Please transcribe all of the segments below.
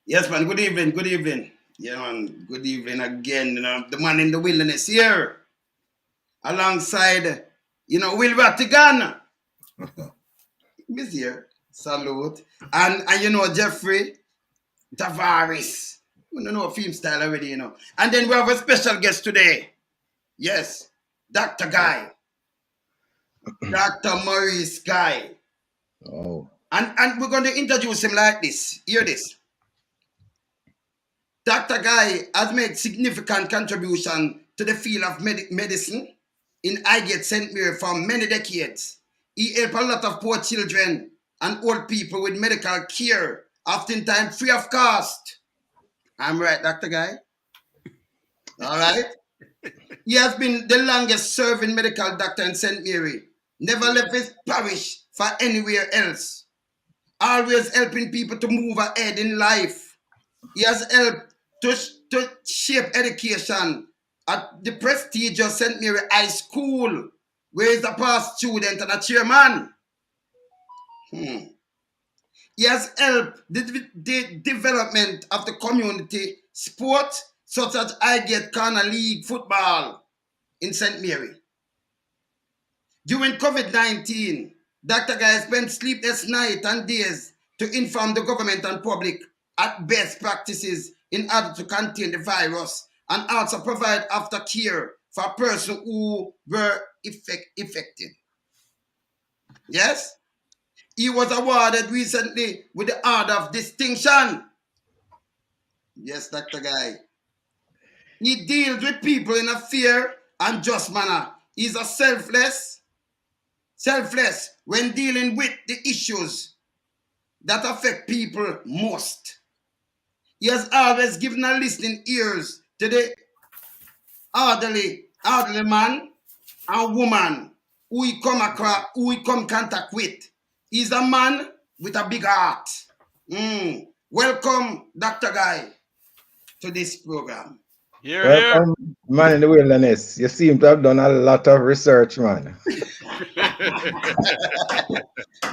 Yes, man. Good evening. Good evening. Yeah, man. Good evening again. The man in the wilderness here, alongside, Will Rattigan. Miss here. Salute. And Jeffrey Tavares. You don't know film style already. And then we have a special guest today. Yes, Dr. Guy, Dr. Morais Guy. Oh, And we're going to introduce him like this. Hear this. Dr. Guy has made significant contribution to the field of medicine in Highgate St. Mary for many decades. He helped a lot of poor children and old people with medical care, oftentimes free of cost. I'm right, Dr. Guy? All right. He has been the longest serving medical doctor in St. Mary. Never left his parish for anywhere else. Always helping people to move ahead in life. He has helped to shape education at the prestigious St. Mary High School, where he's a past student and a chairman. He has helped the development of the community sports such as Highgate Corner League football in St. Mary. During COVID-19, Dr. Guy spent sleepless nights and days to inform the government and public at best practices in order to contain the virus and also provide aftercare for persons who were affected. Yes? He was awarded recently with the Order of Distinction. Yes, Dr. Guy. He deals with people in a fair and just manner. He's a selfless when dealing with the issues that affect people most. He has always given a listening ears to the elderly man and woman who he come across, who he come contact with. He's a man with a big heart. Welcome, Dr. Guy, to this program. Here, here. welcome, man in the wilderness. You seem to have done a lot of research, man. The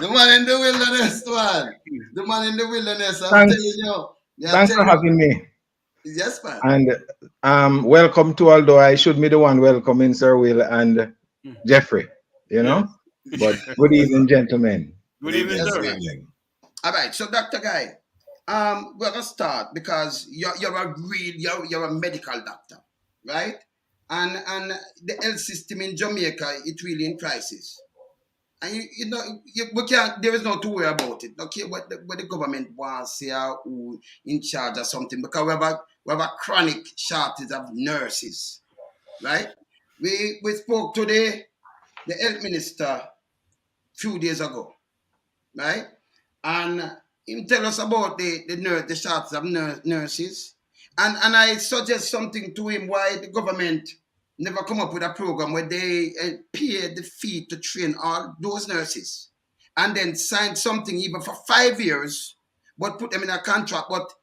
man in the wilderness, man. The man in the wilderness, I'm Thanks, telling you. Yeah, I'm thanks for telling you. having me. Yes, man. And welcome to, although I should be the one welcoming Sir Will and Jeffrey, Yes. But good evening, gentlemen. Good evening, Yes, sir. man. All right, so Dr. Guy, we're gonna start because you're a medical doctor, right? And the health system in Jamaica it's really in crisis. And we can't. There is no to worry about it. Okay, what the government wants here, who in charge or something, because we have a chronic shortage of nurses, right? We spoke to the health minister a few days ago, right? And him tell us about the shortage of nurses, and I suggest something to him why the government never come up with a program where they pay the fee to train all those nurses, and then sign something even for 5 years, but put them in a contract. But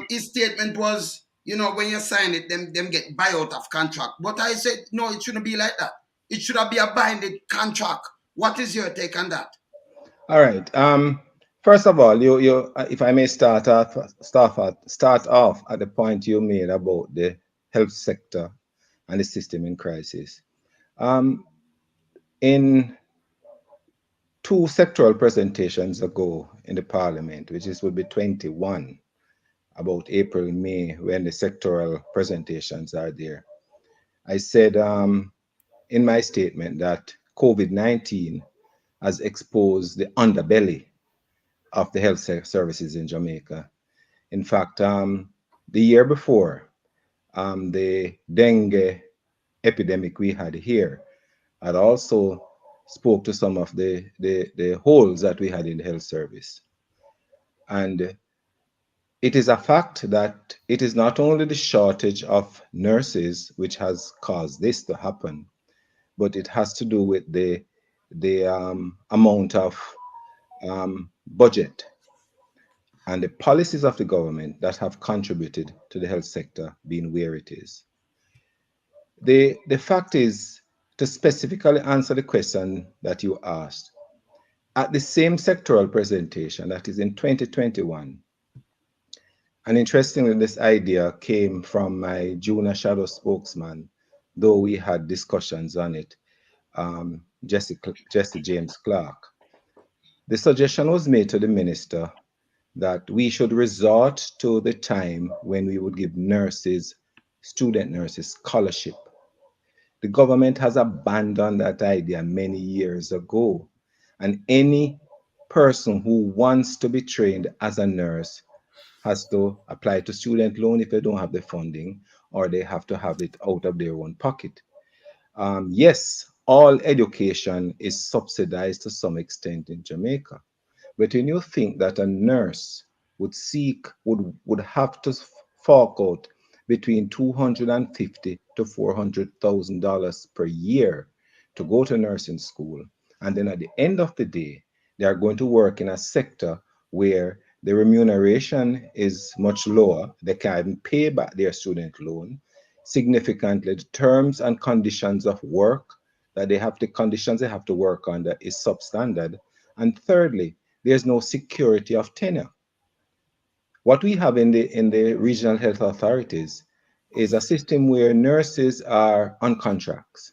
his statement was, when you sign it, them get buyout of contract. But I said no, it shouldn't be like that. It should be a binding contract. What is your take on that? All right. First of all, if I may start off at the point you made about the health sector and the system in crisis. In two sectoral presentations ago in the Parliament, which will be 21, about April, May, when the sectoral presentations are there, I said in my statement that COVID-19 has exposed the underbelly of the health services in Jamaica. In fact, the year before, the dengue epidemic we had here had also spoke to some of the holes that we had in the health service. And it is a fact that it is not only the shortage of nurses which has caused this to happen, but it has to do with the amount of budget and the policies of the government that have contributed to the health sector being where it is. The fact is, to specifically answer the question that you asked, at the same sectoral presentation, that is in 2021, And interestingly, this idea came from my junior shadow spokesman, though we had discussions on it, Jesse James Clark. The suggestion was made to the minister that we should resort to the time when we would give nurses, student nurses, scholarship. The government has abandoned that idea many years ago. And any person who wants to be trained as a nurse has to apply to student loan if they don't have the funding, or they have to have it out of their own pocket. Yes, all education is subsidized to some extent in Jamaica. But when you think that a nurse would have to fork out between $250 to $400,000 per year to go to nursing school, and then at the end of the day, they are going to work in a sector where the remuneration is much lower, they can't even pay back their student loan significantly. The terms and conditions of work the conditions they have to work under is substandard. And thirdly, there's no security of tenure. What we have in the regional health authorities is a system where nurses are on contracts.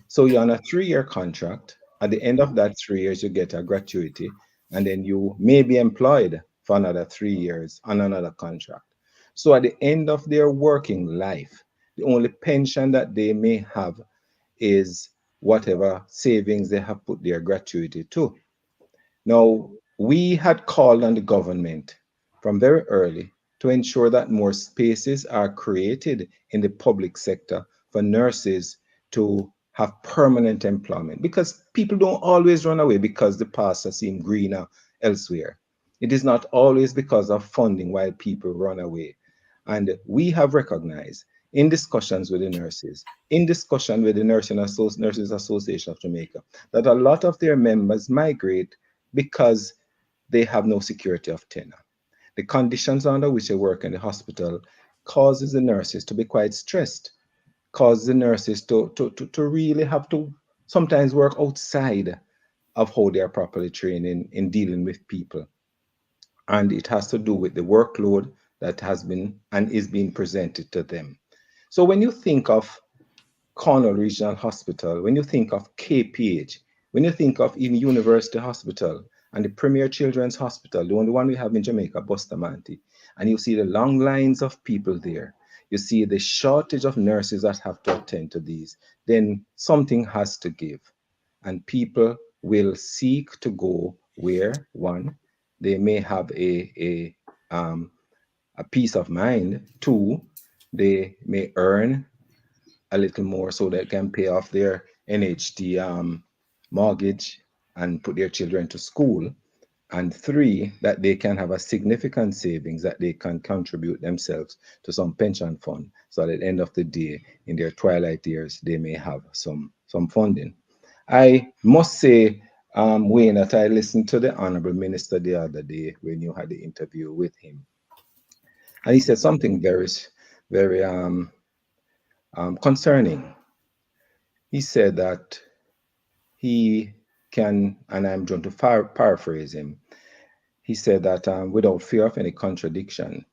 So you're on a 3-year contract. At the end of that 3 years, you get a gratuity, and then you may be employed for another 3 years on another contract. So at the end of their working life, the only pension that they may have is whatever savings they have put their gratuity to. Now, we had called on the government from very early to ensure that more spaces are created in the public sector for nurses to have permanent employment, because people don't always run away because the pastures seem greener elsewhere. It is not always because of funding why people run away. And we have recognized in discussions with the nurses, in discussion with the Nurses Association of Jamaica, that a lot of their members migrate because they have no security of tenure. The conditions under which they work in the hospital causes the nurses to be quite stressed, causes the nurses to really have to sometimes work outside of how they are properly trained in dealing with people. And it has to do with the workload that has been and is being presented to them. So when you think of Cornwall Regional Hospital, when you think of KPH, when you think of even University Hospital and the Premier Children's Hospital, the only one we have in Jamaica, Bustamante, and you see the long lines of people there, you see the shortage of nurses that have to attend to these, then something has to give. And people will seek to go where, one, they may have a peace of mind, two, they may earn a little more so they can pay off their NHT mortgage and put their children to school. And three, that they can have a significant savings that they can contribute themselves to some pension fund. So at the end of the day, in their twilight years, they may have some funding. I must say, Wayne, that I listened to the Honorable Minister the other day when you had the interview with him. And he said something very concerning. He said that he can, and I'm going to paraphrase him, he said that without fear of any contradiction,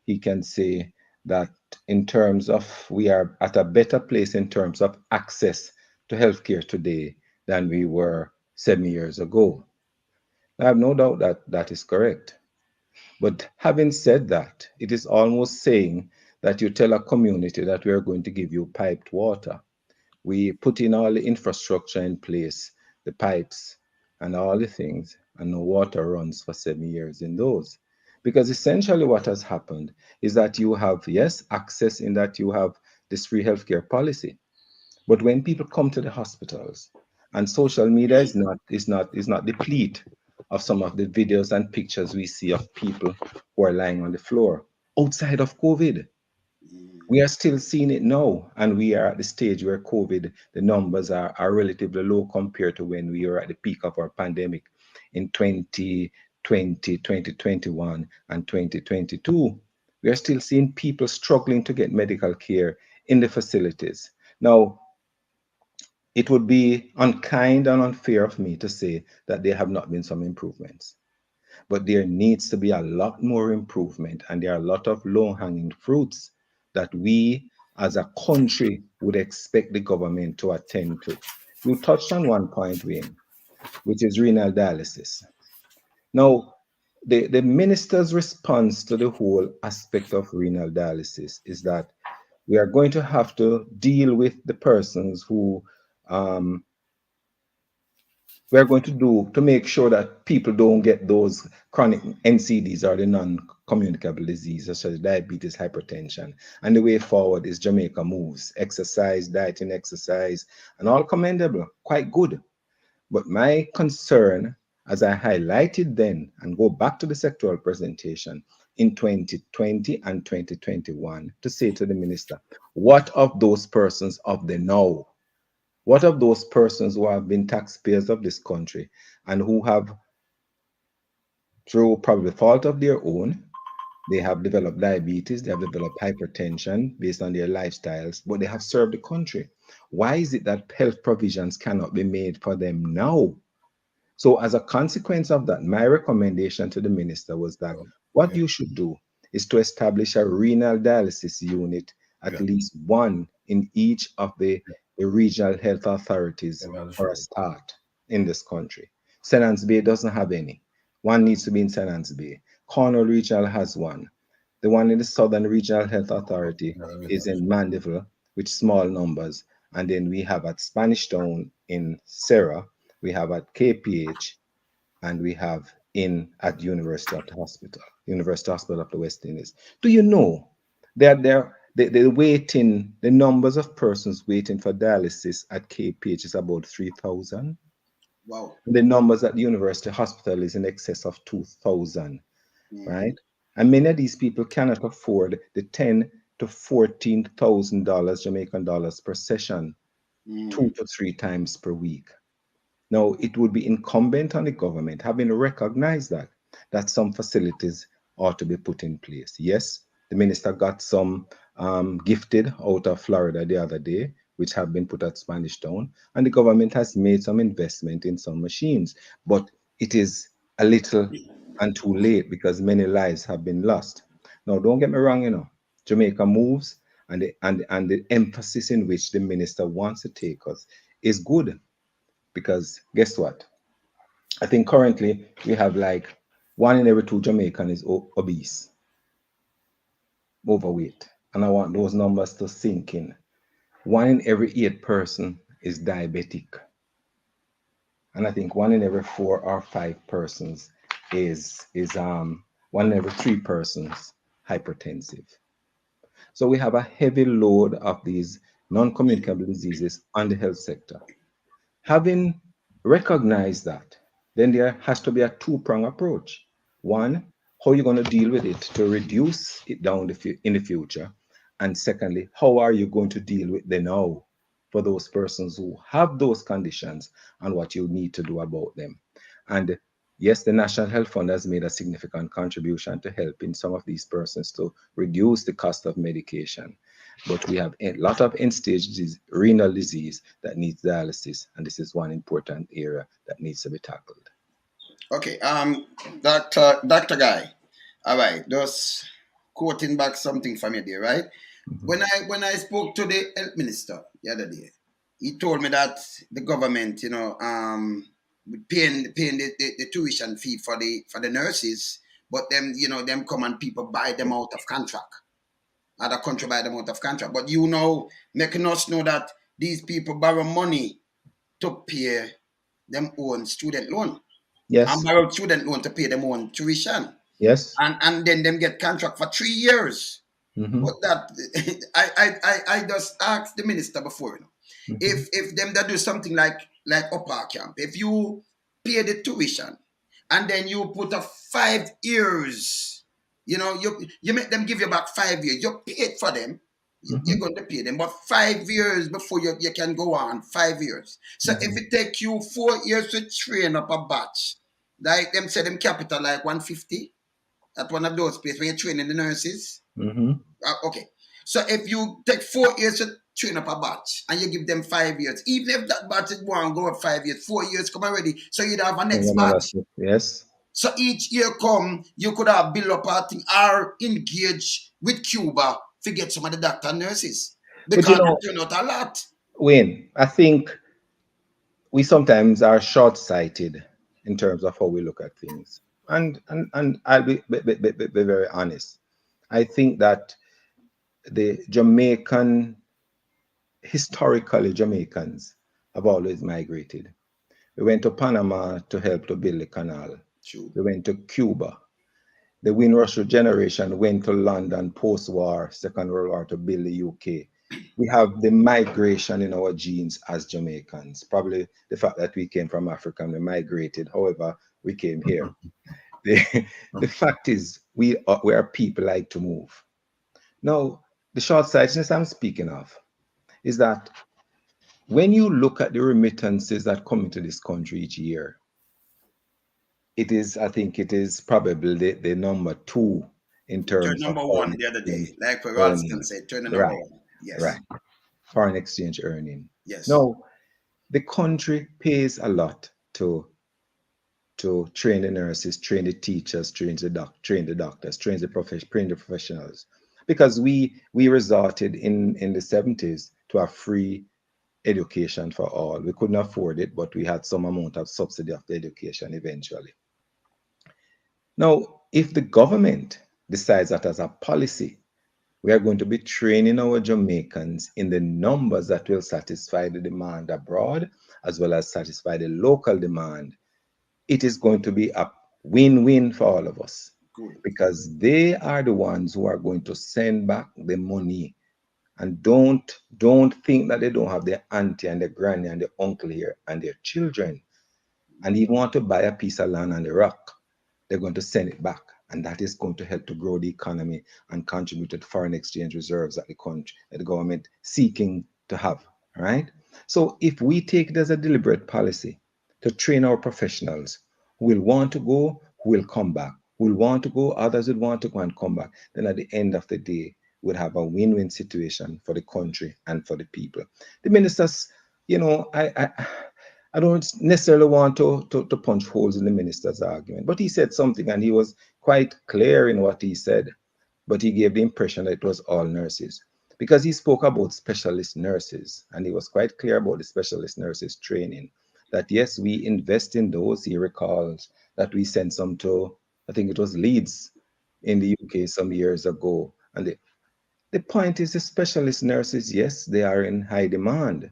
he can say that in terms of we are at a better place in terms of access to healthcare today than we were 7 years ago. I have no doubt that that is correct. But having said that, it is almost saying that you tell a community that we are going to give you piped water. We put in all the infrastructure in place, the pipes and all the things, and no water runs for 7 years in those. Because essentially what has happened is that you have, yes, access in that you have this free healthcare policy. But when people come to the hospitals, and social media is not deplete of some of the videos and pictures we see of people who are lying on the floor outside of COVID. We are still seeing it now, and we are at the stage where COVID, the numbers are relatively low compared to when we were at the peak of our pandemic in 2020, 2021, and 2022. We are still seeing people struggling to get medical care in the facilities. Now, it would be unkind and unfair of me to say that there have not been some improvements. but there needs to be a lot more improvement, and there are a lot of low-hanging fruits that we as a country would expect the government to attend to. You touched on one point, Wayne, which is renal dialysis. Now, the minister's response to the whole aspect of renal dialysis is that we are going to have to deal with the persons who um, we are going to do to make sure that people don't get those chronic NCDs or the non-communicable diseases such as diabetes, hypertension. And the way forward is Jamaica moves, exercise, dieting, exercise, and all commendable, quite good. But my concern, as I highlighted then, and go back to the sectoral presentation in 2020 and 2021, to say to the minister, what of those persons of the now? What of those persons who have been taxpayers of this country and who have, through probably fault of their own, they have developed diabetes, they have developed hypertension based on their lifestyles, but they have served the country? Why is it that health provisions cannot be made for them now? So, as a consequence of that, my recommendation to the minister was that what you should do is to establish a renal dialysis unit, at least one in each of the regional health authorities for a start in this country. St. Anne's Bay doesn't have any. One needs to be in St. Anne's Bay. Cornwall Regional has one. The one in the Southern Regional Health Authority is in Mandeville with small numbers. And then we have at Spanish Town in Sarah, we have at KPH, and we have at University Hospital of the West Indies. Do you know that the waiting, the numbers of persons waiting for dialysis at KPH is about 3,000? Wow. The numbers at the University Hospital is in excess of 2,000, Mm. right? And many of these people cannot afford the $10,000 to $14,000 Jamaican dollars per session, 2 to 3 times per week. Now, it would be incumbent on the government, having recognized that some facilities ought to be put in place. Yes, the minister got some gifted out of Florida the other day, which have been put at Spanish Town, and the government has made some investment in some machines, but it is a little and too late because many lives have been lost. Now, don't get me wrong, Jamaica moves, and the emphasis in which the minister wants to take us is good. Because guess what? I think currently we have like 1 in every 2 Jamaican is obese, overweight. And I want those numbers to sink in. 1 in every 8 person is diabetic. And I think 1 in every 4 or 5 persons is 1 in every 3 persons hypertensive. So we have a heavy load of these non-communicable diseases on the health sector. Having recognized that, then there has to be a two-pronged approach. One, how are you going to deal with it to reduce it down in the future? And secondly, how are you going to deal with the now for those persons who have those conditions and what you need to do about them? And yes, the National Health Fund has made a significant contribution to helping some of these persons to reduce the cost of medication. But we have a lot of end-stage renal disease that needs dialysis, and this is one important area that needs to be tackled. Okay, Dr. Guy. All right, just quoting back something from you there, right? Mm-hmm. When I spoke to the health minister the other day, he told me that the government, paying the tuition fee for the nurses, but them common people buy them out of contract. Other country buy them out of contract. But making us know that these people borrow money to pay them own student loan. And Yes, borrow student loan to pay them own tuition. yes. And then them get contract for 3 years. Mm-hmm. But that I just asked the minister before, Mm-hmm. if them that do something like upper camp, if you pay the tuition and then you put a 5 years, you make them give you back 5 years, you paid for them, Mm-hmm. you're going to pay them, but 5 years before you can go on, 5 years. So if Mm-hmm. it take you 4 years to train up a batch, like them say them capital like 150 at one of those places when you're training the nurses. Mm-hmm. Okay. So if you take 4 years to train up a batch and you give them 5 years, even if that batch is one go up 5 years, 4 years come already, so you'd have a next Another batch. step. Yes. So each year come, you could have built up a thing or engage with Cuba to get some of the doctor and nurses. But you Because know, they turn out a lot. Wayne, I think we sometimes are short-sighted in terms of how we look at things. And I'll be very honest. I think that the historically Jamaicans have always migrated. We went to Panama to help to build the canal. True. We went to Cuba. The Windrush generation went to London post-war, Second World War to build the UK. We have the migration in our genes as Jamaicans. Probably the fact that we came from Africa and we migrated, however, we came here. The fact is, we are people like to move. Now, the short-sightedness I'm speaking of is that when you look at the remittances that come into this country each year, I think it is probably the number two in Turn terms of number foreign one the other day. exchange Like what Rattigan earning. said, turn the number Right, one. Yes. right. Foreign exchange earning. Yes. Now, the country pays a lot to train the nurses, train the teachers, train the doctors, train the professionals. Because we resorted in the 70s to a free education for all. We couldn't afford it, but we had some amount of subsidy of the education eventually. Now, if the government decides that as a policy, we are going to be training our Jamaicans in the numbers that will satisfy the demand abroad as well as satisfy the local demand, it is going to be a win-win for all of us Good. because they are the ones who are going to send back the money. And don't think that they don't have their auntie and their granny and their uncle here and their children. And even want to buy a piece of land on the rock, they're going to send it back. And that is going to help to grow the economy and contribute to the foreign exchange reserves that the country, that the government seeking to have. Right? So if we take it as a deliberate policy to train our professionals who will want to go, who will come back, who will want to go, others would want to go and come back, then at the end of the day, we'll have a win-win situation for the country and for the people. The ministers, you know, I don't necessarily want to punch holes in the minister's argument, but he said something and he was quite clear in what he said, but he gave the impression that it was all nurses because he spoke about specialist nurses and he was quite clear about the specialist nurses training. That yes, we invest in those. He recalls that we sent some to, I think it was Leeds in the UK some years ago. And the point is the specialist nurses, yes, they are in high demand.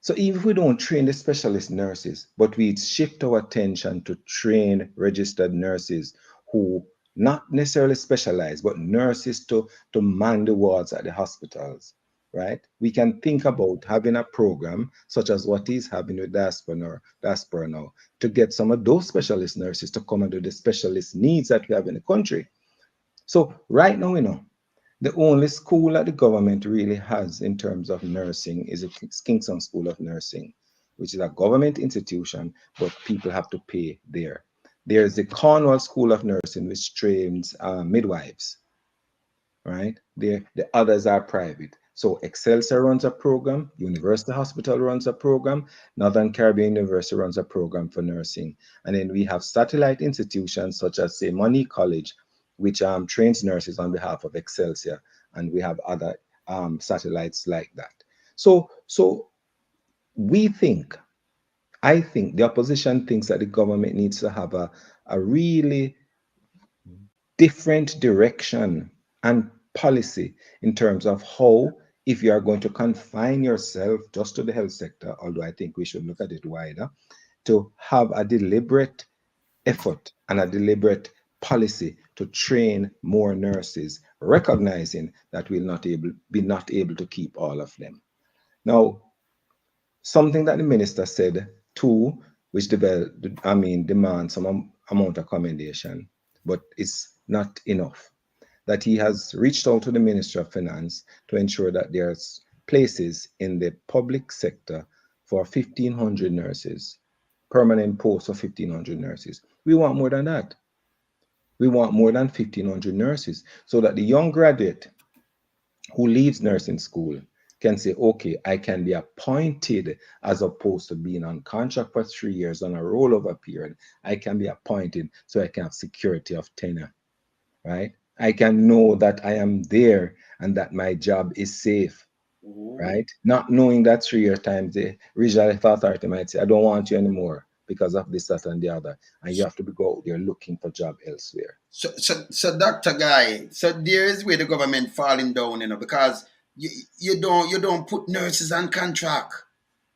So even if we don't train the specialist nurses, but we shift our attention to train registered nurses who not necessarily specialize, but nurses to man the wards at the hospitals, right? We can think about having a program such as what is happening with Diaspora now to get some of those specialist nurses to come and do the specialist needs that we have in the country. So right now, the only school that the government really has in terms of nursing is the Kingston School of Nursing, which is a government institution, but people have to pay there. There's the Cornwall School of Nursing, which trains midwives, right? The others are private. So Excelsior runs a program, University Hospital runs a program, Northern Caribbean University runs a program for nursing. And then we have satellite institutions such as, say, Money College, which trains nurses on behalf of Excelsior. And we have other satellites like that. So we think, I think the opposition thinks that the government needs to have a really different direction and policy in terms of how, if you are going to confine yourself just to the health sector, although I think we should look at it wider, to have a deliberate effort and a deliberate policy to train more nurses, recognizing that we'll not able to keep all of them. Now, something that the minister said too, which demands some amount of commendation, but it's not enough. That he has reached out to the Ministry of Finance to ensure that there's places in the public sector for 1,500 nurses, permanent posts of 1,500 nurses. We want more than that. We want more than 1,500 nurses so that the young graduate who leaves nursing school can say, okay, I can be appointed as opposed to being on contract for 3 years on a rollover period. I can be appointed so I can have security of tenure, right? I can know that I am there and that my job is safe, right? Not knowing that 3 year time, the regional health authority might say, I don't want you anymore because of this, that, and the other. And you have to go out there looking for job elsewhere. So Dr. Guy, so there is where the government falling down, because you don't put nurses on contract.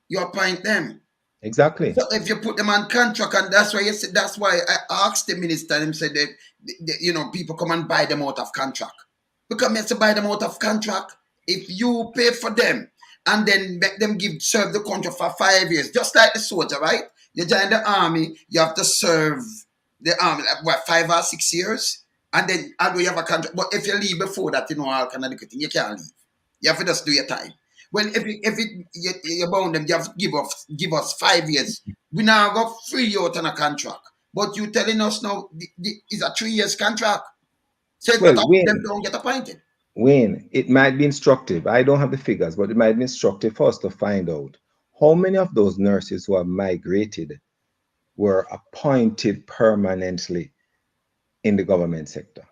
You appoint them. Exactly. So if you put them on contract, and that's why I asked the minister, and he said that people come and buy them out of contract. Because you have to buy them out of contract. If you pay for them and then make them serve the country for 5 years, just like the soldier, right? You join the army, you have to serve the army like 5 or 6 years, and then although you have a contract, but if you leave before that, all kind of good thing, you can't leave. You have to just do your time. Well, you're bound them, you have to give us 5 years. We now got 3 years on a contract, but you telling us now it's a 3 years contract. So Well, them don't get appointed. Wayne, it might be instructive. I don't have the figures, but it might be instructive for us to find out how many of those nurses who have migrated were appointed permanently in the government sector.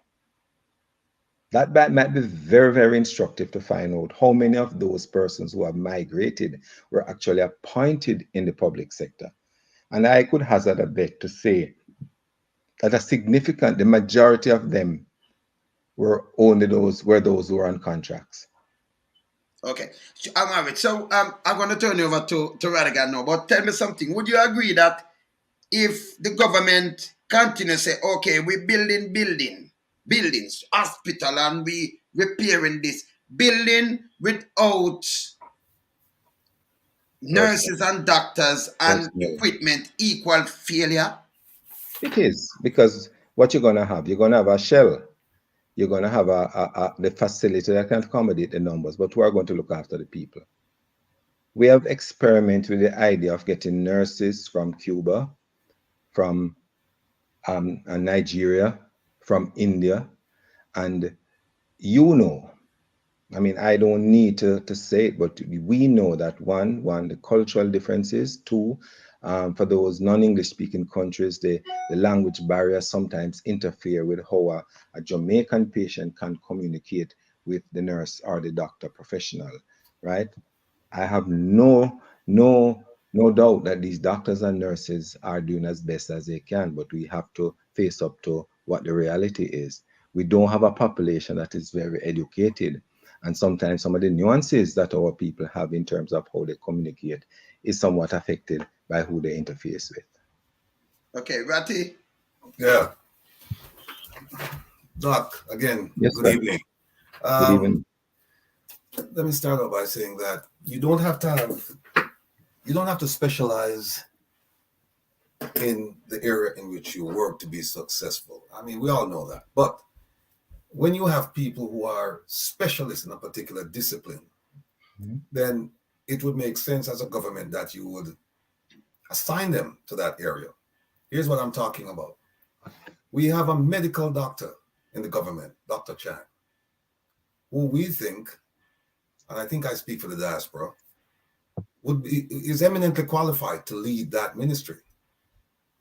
That might be very, very instructive to find out how many of those persons who have migrated were actually appointed in the public sector. And I could hazard a bet to say that the majority of them were those who were on contracts. Okay, I'm married. So I'm going to turn you over to Rattigan now. But tell me something. Would you agree that if the government continue to say, okay, we're building buildings, hospital, and we repairing this building without nurses and doctors and equipment equal failure? It is, because what you're going to have a shell. You're going to have the facility that can accommodate the numbers, but who are going to look after the people? We have experimented with the idea of getting nurses from Cuba, from Nigeria, from India, and I don't need to say it, but we know that one, the cultural differences, two, for those non-English speaking countries, the language barriers sometimes interfere with how a Jamaican patient can communicate with the nurse or the doctor professional, right? I have no doubt that these doctors and nurses are doing as best as they can, but we have to face up to what the reality is. We don't have a population that is very educated. And sometimes some of the nuances that our people have in terms of how they communicate is somewhat affected by who they interface with. Okay, Ratty? Yeah. Doc, again, yes, good evening. Good evening. Let me start off by saying that you don't have to specialize in the area in which you work to be successful. We all know that. But when you have people who are specialists in a particular discipline, then it would make sense as a government that you would assign them to that area. Here's what I'm talking about. We have a medical doctor in the government, Dr. Chang, who we think, and I think I speak for the diaspora, is eminently qualified to lead that ministry.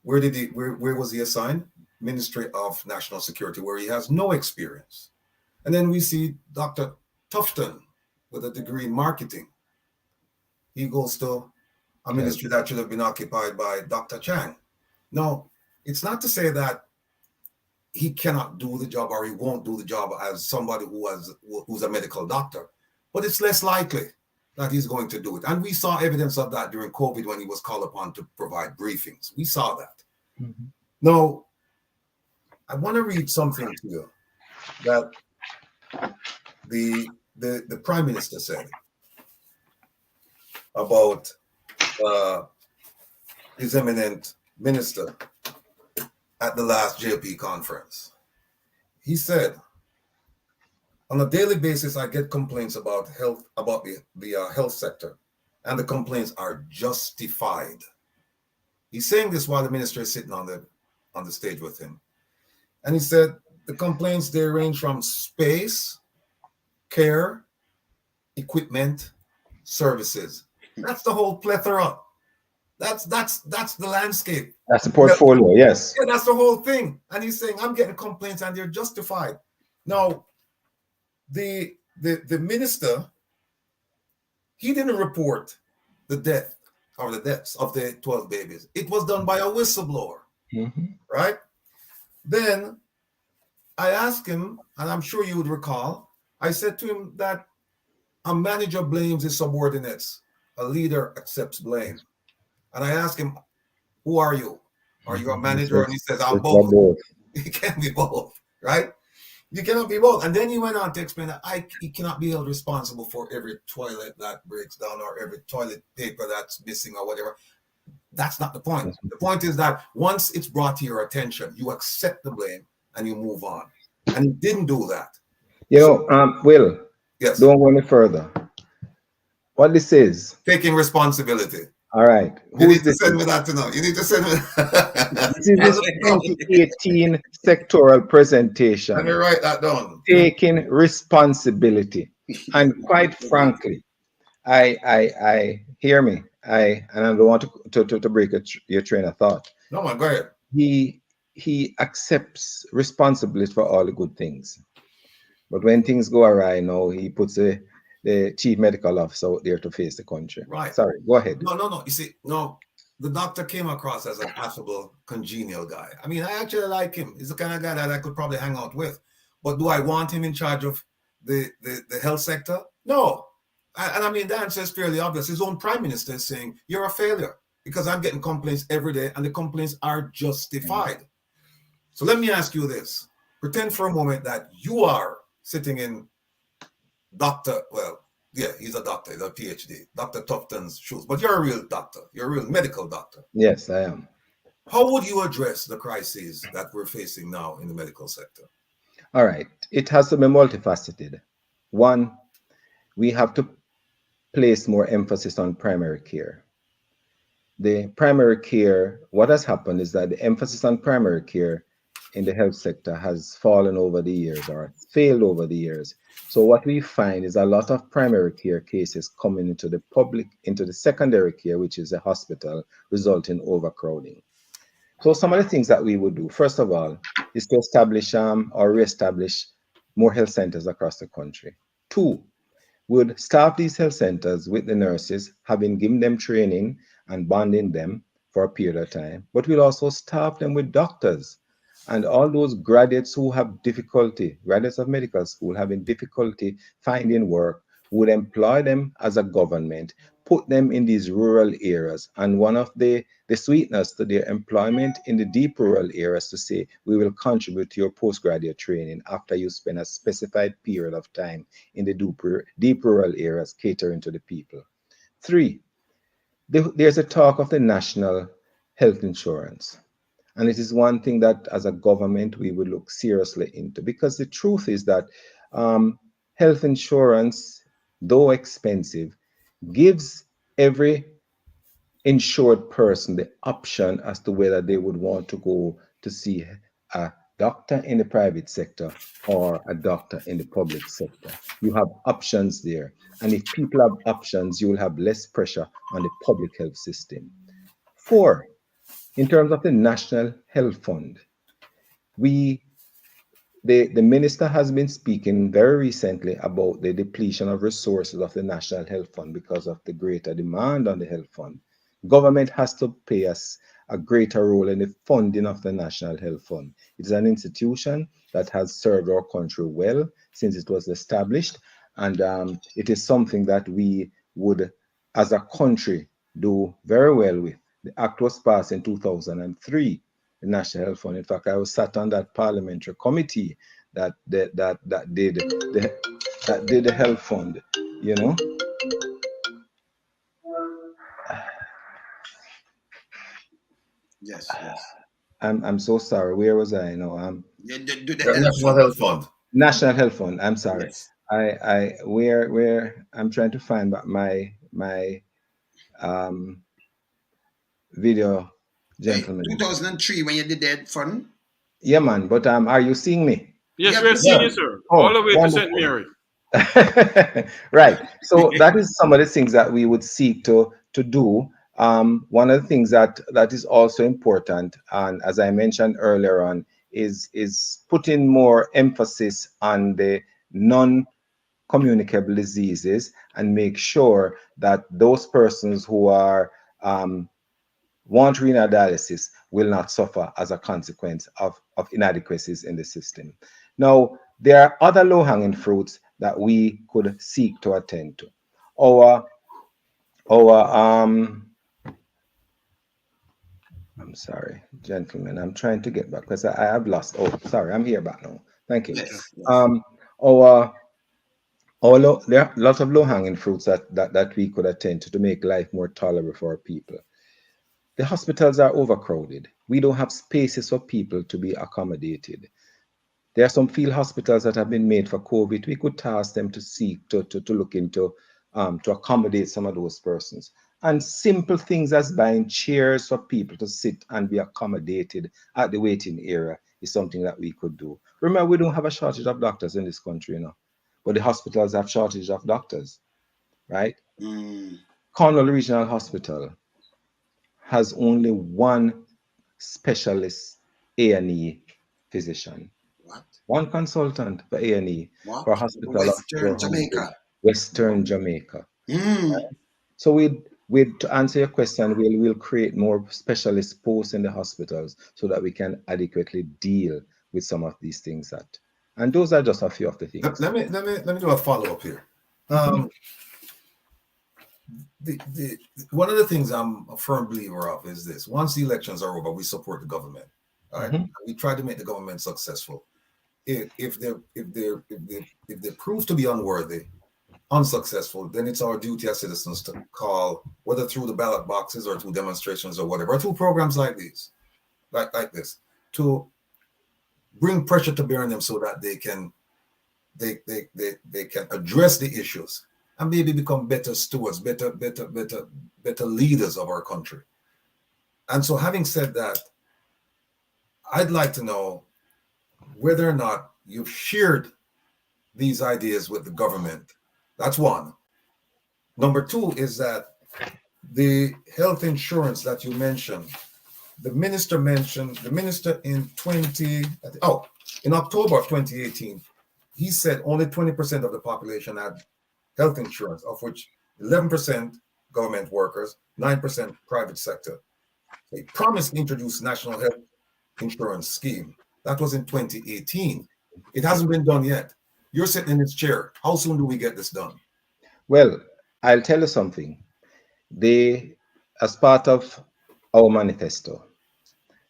Where was he assigned? Ministry of National Security, where he has no experience. And then we see Dr. Tufton with a degree in marketing. He goes to a ministry that should have been occupied by Dr. Chang. Now, it's not to say that he cannot do the job or he won't do the job as somebody who's a medical doctor, but it's less likely that he's going to do it. And we saw evidence of that during COVID when he was called upon to provide briefings. We saw that. Mm-hmm. Now, I want to read something to you that the Prime Minister said about his eminent minister at the last JP conference. He said, on a daily basis, I get complaints about the health sector, and the complaints are justified. He's saying this while the minister is sitting on the stage with him. And he said, the complaints, they range from space, care, equipment, services. That's the whole plethora. That's the landscape. That's the portfolio, yes. Yeah, that's the whole thing. And he's saying, I'm getting complaints and they're justified. Now, the minister, he didn't report the death or the deaths of the 12 babies. It was done by a whistleblower, right? Then I asked him, and I'm sure you would recall, I said to him that a manager blames his subordinates. A leader accepts blame. And I asked him, who are you? Are you a manager? And he says, I'm both. He can't be both, right? You cannot be both. And then he went on to explain that he cannot be held responsible for every toilet that breaks down or every toilet paper that's missing or whatever. That's not the point. The point is that once it's brought to your attention, you accept the blame and you move on. And he didn't do that. Will, yes. Don't go any further. What this is? Taking responsibility. All right. You need to send me that to know. You need to send me that. This is the 2018 sectoral presentation. Let me write that down. Taking responsibility. And quite frankly, I hear me. And I don't want to break your train of thought. No, man, go ahead. He accepts responsibility for all the good things. But when things go awry now, he puts the chief medical officer out there to face the country. Right. Sorry, go ahead. No. You see, the doctor came across as an affable, congenial guy. I mean, I actually like him. He's the kind of guy that I could probably hang out with. But do I want him in charge of the health sector? No. And I mean, the answer is fairly obvious. His own prime minister is saying, you're a failure because I'm getting complaints every day and the complaints are justified. So let me ask you this. Pretend for a moment that you are sitting in he's a doctor, he's a PhD, Dr. Tufton's shoes, but you're a real doctor, you're a real medical doctor. Yes, I am. How would you address the crises that we're facing now in the medical sector? All right, it has to be multifaceted. One, we have to place more emphasis on primary care. The primary care, what has happened is that the emphasis on primary care in the health sector has fallen over the years or failed over the years. So what we find is a lot of primary care cases coming into the secondary care, which is a hospital, resulting in overcrowding. So some of the things that we would do, first of all, is to establish or reestablish more health centers across the country. Two, we would staff these health centers with the nurses, having given them training and bonding them for a period of time. But we'll also staff them with doctors. And all those graduates who have difficulty, graduates of medical school having difficulty finding work, would employ them as a government, put them in these rural areas. And one of the sweetness to their employment in the deep rural areas to say, we will contribute to your postgraduate training after you spend a specified period of time in the deep rural areas catering to the people. Three, there's a talk of the national health insurance. And it is one thing that as a government, we would look seriously into, because the truth is that health insurance, though expensive, gives every insured person the option as to whether they would want to go to see a doctor in the private sector or a doctor in the public sector. You have options there. And if people have options, you will have less pressure on the public health system. Four, in terms of the National Health Fund, the minister has been speaking very recently about the depletion of resources of the National Health Fund because of the greater demand on the health fund. Government has to play us a greater role in the funding of the National Health Fund. It is an institution that has served our country well since it was established, and it is something that we would, as a country, do very well with. The act was passed in 2003, the National Health Fund. In fact, I was sat on that parliamentary committee that did the health fund, you know. Yes. I'm so sorry. Where was I? No, The National Health Fund. National Health Fund. I'm sorry. Yes. Where I'm trying to find my video, gentlemen. 2003 when you did that fund. Yeah, man. But are you seeing me? Yes, Yeah, we're seeing you, sir. All the way to wonderful. St. Mary. Right. So that is some of the things that we would seek to do. One of the things that is also important, and as I mentioned earlier on, is putting more emphasis on the non-communicable diseases and make sure that those persons who are want renal dialysis will not suffer as a consequence of inadequacies in the system. Now, there are other low-hanging fruits that we could seek to attend to. Our I'm sorry, gentlemen, I'm trying to get back because I have lost. Oh, sorry, I'm here back now. Thank you. Yes, yes. Our there are lots of low-hanging fruits that we could attend to make life more tolerable for our people. The hospitals are overcrowded. We don't have spaces for people to be accommodated. There are some field hospitals that have been made for COVID. We could task them to seek to look into to accommodate some of those persons. And simple things as buying chairs for people to sit and be accommodated at the waiting area is something that we could do. Remember, we don't have a shortage of doctors in this country, but the hospitals have shortage of doctors, right? Mm. Cornwall Regional Hospital has only one specialist A&E physician, What? one consultant for A&E What? for a hospital of Western 400, Jamaica. Western Jamaica. Mm. So to answer your question, we'll create more specialist posts in the hospitals so that we can adequately deal with some of these things and those are just a few of the things. Let me do a follow up here. The one of the things I'm a firm believer of is this: once the elections are over, we support the government. All right, we try to make the government successful. If they prove to be unworthy, unsuccessful, then it's our duty as citizens to call, whether through the ballot boxes or through demonstrations or whatever, or through programs like these, like this, to bring pressure to bear on them so that they can address the issues and maybe become better stewards, better leaders of our country. And so, having said that, I'd like to know whether or not you've shared these ideas with the government. That's one. Number two is that the health insurance that you mentioned, the minister in October of 2018, he said only 20% of the population had health insurance, of which 11% government workers, 9% private sector. They promised to introduce national health insurance scheme. That was in 2018. It hasn't been done yet. You're sitting in this chair. How soon do we get this done? Well, I'll tell you something. As part of our manifesto,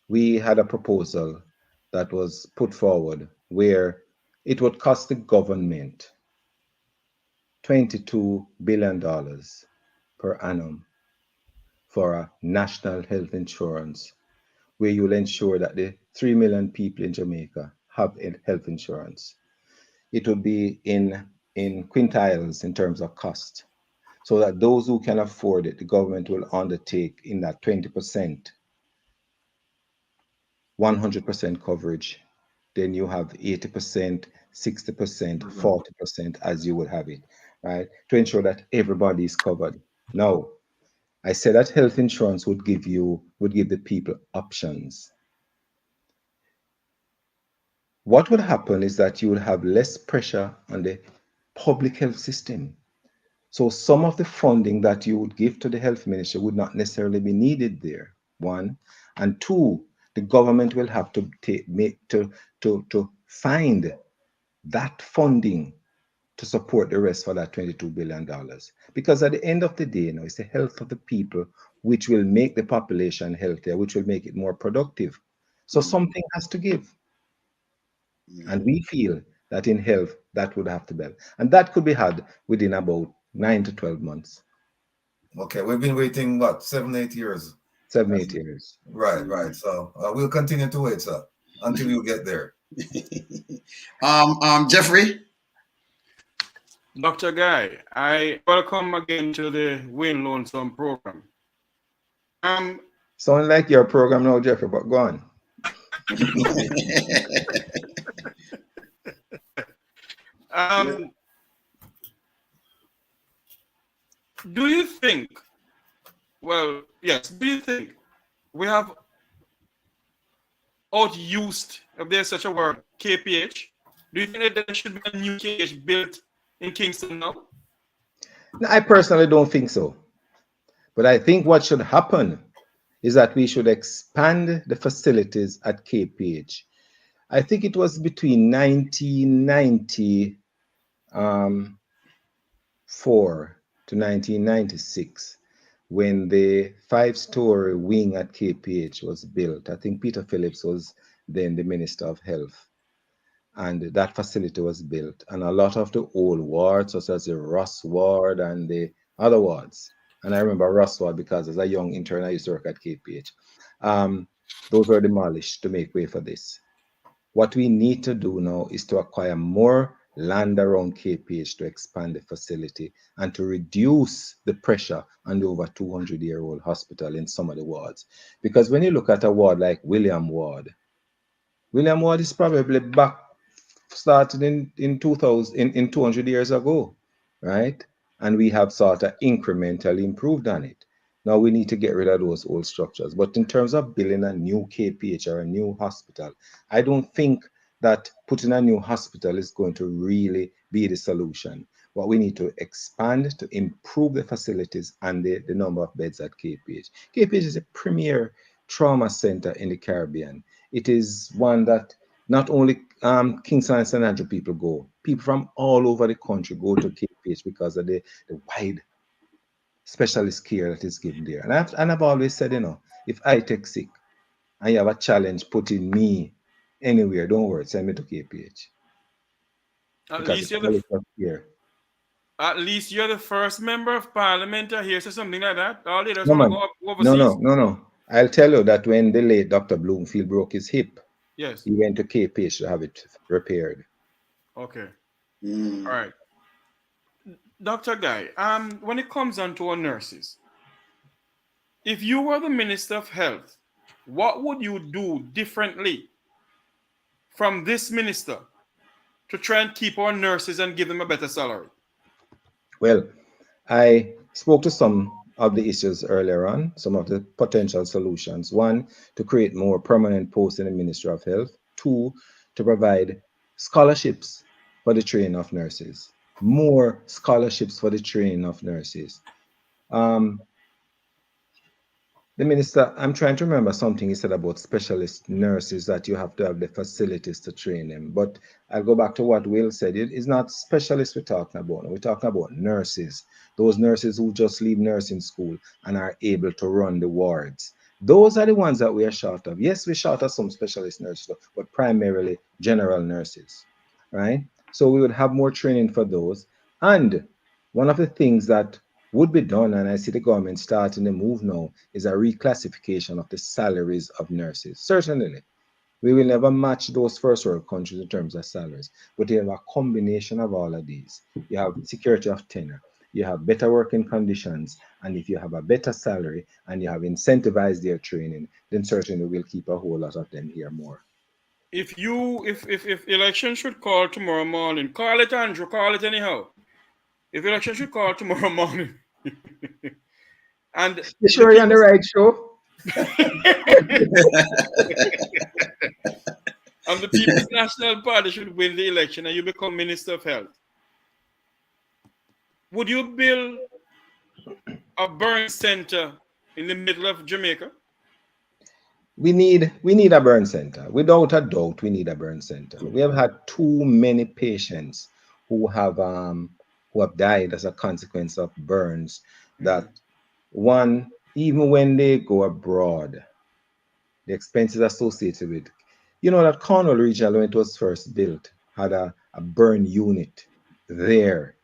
we had a proposal that was put forward where it would cost the government $22 billion per annum for a national health insurance, where you will ensure that the 3 million people in Jamaica have health insurance. It would be in quintiles in terms of cost, so that those who can afford it, the government will undertake in that 20%, 100% coverage. Then you have 80%, 60%, 40% as you would have it, right? To ensure that everybody is covered. Now, I said that health insurance would give the people options. What would happen is that you would have less pressure on the public health system. So some of the funding that you would give to the health ministry would not necessarily be needed there, one. And two, the government will have to find that funding to support the rest for that $22 billion. Because at the end of the day, it's the health of the people which will make the population healthier, which will make it more productive. So something has to give. And we feel that in health, that would have to be. And that could be had within about 9 to 12 months. Okay, we've been waiting, what, 7, 8 years? 7, 8 years. Right. So we'll continue to wait, sir, until you get there. Jeffrey? Dr. Guy, I welcome again to the Win Lonesome program. Sound like your program now, Jeffrey, but go on. Do you think, well, yes, do you think we have outused, if there's such a word, KPH? Do you think that there should be a new KPH built in Kingston now? No, I personally don't think so. But I think what should happen is that we should expand the facilities at KPH. I think it was between 1994 to 1996 when the 5-story wing at KPH was built. I think Peter Phillips was then the Minister of Health, and that facility was built. And a lot of the old wards, such as the Ross ward and the other wards, and I remember Ross ward because as a young intern I used to work at KPH, those were demolished to make way for this. What we need to do now is to acquire more land around KPH to expand the facility and to reduce the pressure on the over 200-year-old hospital in some of the wards. Because when you look at a ward like William Ward is probably back started in 2000 in 200 years ago, right? And we have sort of incrementally improved on it. Now we need to get rid of those old structures. But in terms of building a new KPH or a new hospital, I don't think that putting a new hospital is going to really be the solution. What we need to expand to improve the facilities and the number of beds at KPH. KPH is a premier trauma center in the Caribbean. It is one that not only Kingston and St. Andrew people from all over the country go to KPH because of the wide specialist care that is given there. And I've always said, if I take sick and you have a challenge putting me anywhere, don't worry, send me to KPH. At Because least the quality of care. At least you're the first member of parliament to hear something like that. All they just No, want to man. go overseas. No. I'll tell you that when the late Dr. Bloomfield broke his hip, Yes. he went to KPH to have it repaired. Okay. Mm. All right. Dr. Guy, when it comes down to our nurses, if you were the Minister of Health, what would you do differently from this minister to try and keep our nurses and give them a better salary? Well, I spoke to some of the issues earlier on, some of the potential solutions. One, to create more permanent posts in the Ministry of Health. Two, to provide scholarships for the training of nurses. More scholarships for the training of nurses. The minister, I'm trying to remember something he said about specialist nurses, that you have to have the facilities to train them. But I'll go back to what Will said. It is not specialists we're talking about. We're talking about nurses, those nurses who just leave nursing school and are able to run the wards. Those are the ones that we are short of. Yes, we're short of some specialist nurses, but primarily general nurses, right? So we would have more training for those. And one of the things that would be done, and I see the government starting to move now, is a reclassification of the salaries of nurses. Certainly, we will never match those first world countries in terms of salaries, but you have a combination of all of these. You have security of tenure, you have better working conditions, and if you have a better salary and you have incentivized their training, then certainly we'll keep a whole lot of them here more. If election should call tomorrow morning, call it, Andrew, call it anyhow. If election should call tomorrow morning, and you sure you're on the right show? and the People's National Party should win the election and you become Minister of Health, would you build a burn center in the middle of Jamaica? We need a burn center. Without a doubt, we need a burn center. We have had too many patients who have died as a consequence of burns. That one, even when they go abroad, the expenses associated with, that Cornwall Regional, when it was first built, had a burn unit there,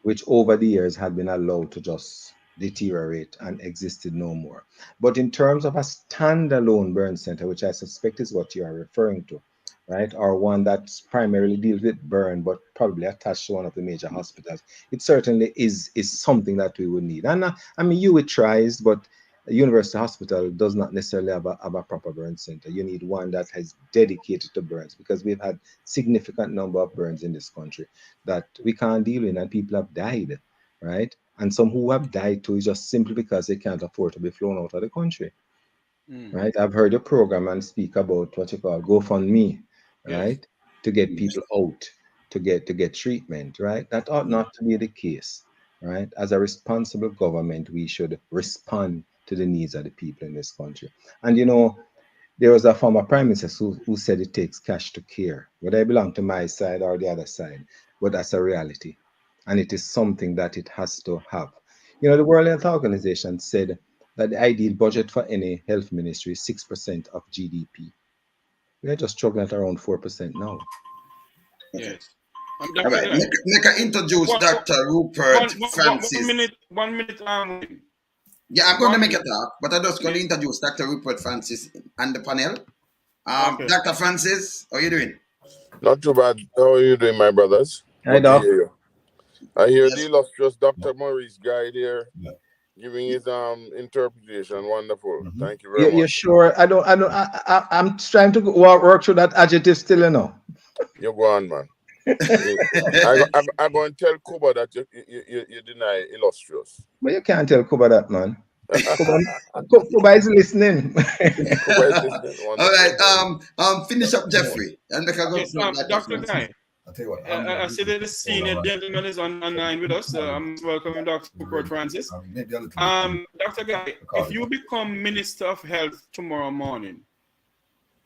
which over the years had been allowed to just deteriorate and existed no more. But in terms of a standalone burn center, which I suspect is what you are referring to, right, or one that primarily deals with burn but probably attached to one of the major hospitals, it certainly is something that we would need. And I mean, it tries, but a university hospital does not necessarily have a proper burn center. You need one that is dedicated to burns, because we've had significant number of burns in this country that we can't deal with, and people have died, right? And some who have died too is just simply because they can't afford to be flown out of the country, right? I've heard your program and speak about what you call GoFundMe, right? Yes. To get people out to get treatment, right? That ought not to be the case, right? As a responsible government, we should respond to the needs of the people in this country. And you know, there was a former prime minister who said it takes cash to care, whether I belong to my side or the other side, but that's a reality. And it is something that it has to have. You know, the World Health Organization said that the ideal budget for any health ministry is 6% of GDP. We are just struggling at around 4% now. Okay. Yes. All Dr. right. Guy, Make I introduce Dr. Rupert one Francis. minute, 1 minute. Yeah, I'm going to 1 make a minute. talk, but I'm just going to Yes. introduce Dr. Rupert Francis and the panel. Okay. Dr. Francis, how are you doing? Not too bad. How are you doing, my brothers? Hi, Good to Doc. hear you. I hear the Yes. illustrious Dr. Morais Guy there Yeah. giving his interpretation. Wonderful. Mhm. Thank you very You're much. sure? I'm trying to work through that adjective still, you know. You go on, man. I'm going to tell Kuba that you deny illustrious. But you can't tell Kuba that, man. Kuba is listening. Kuba is listening. All Wonderful. right. Finish up Jeffrey, and make a go Yes. to Dr. Dr. Francis. Guy, I'll tell you what. I see that the senior gentleman is online with us. I'm welcoming Dr. Rupert Francis. Maybe a little Dr. Guy, if you become Minister of Health tomorrow morning,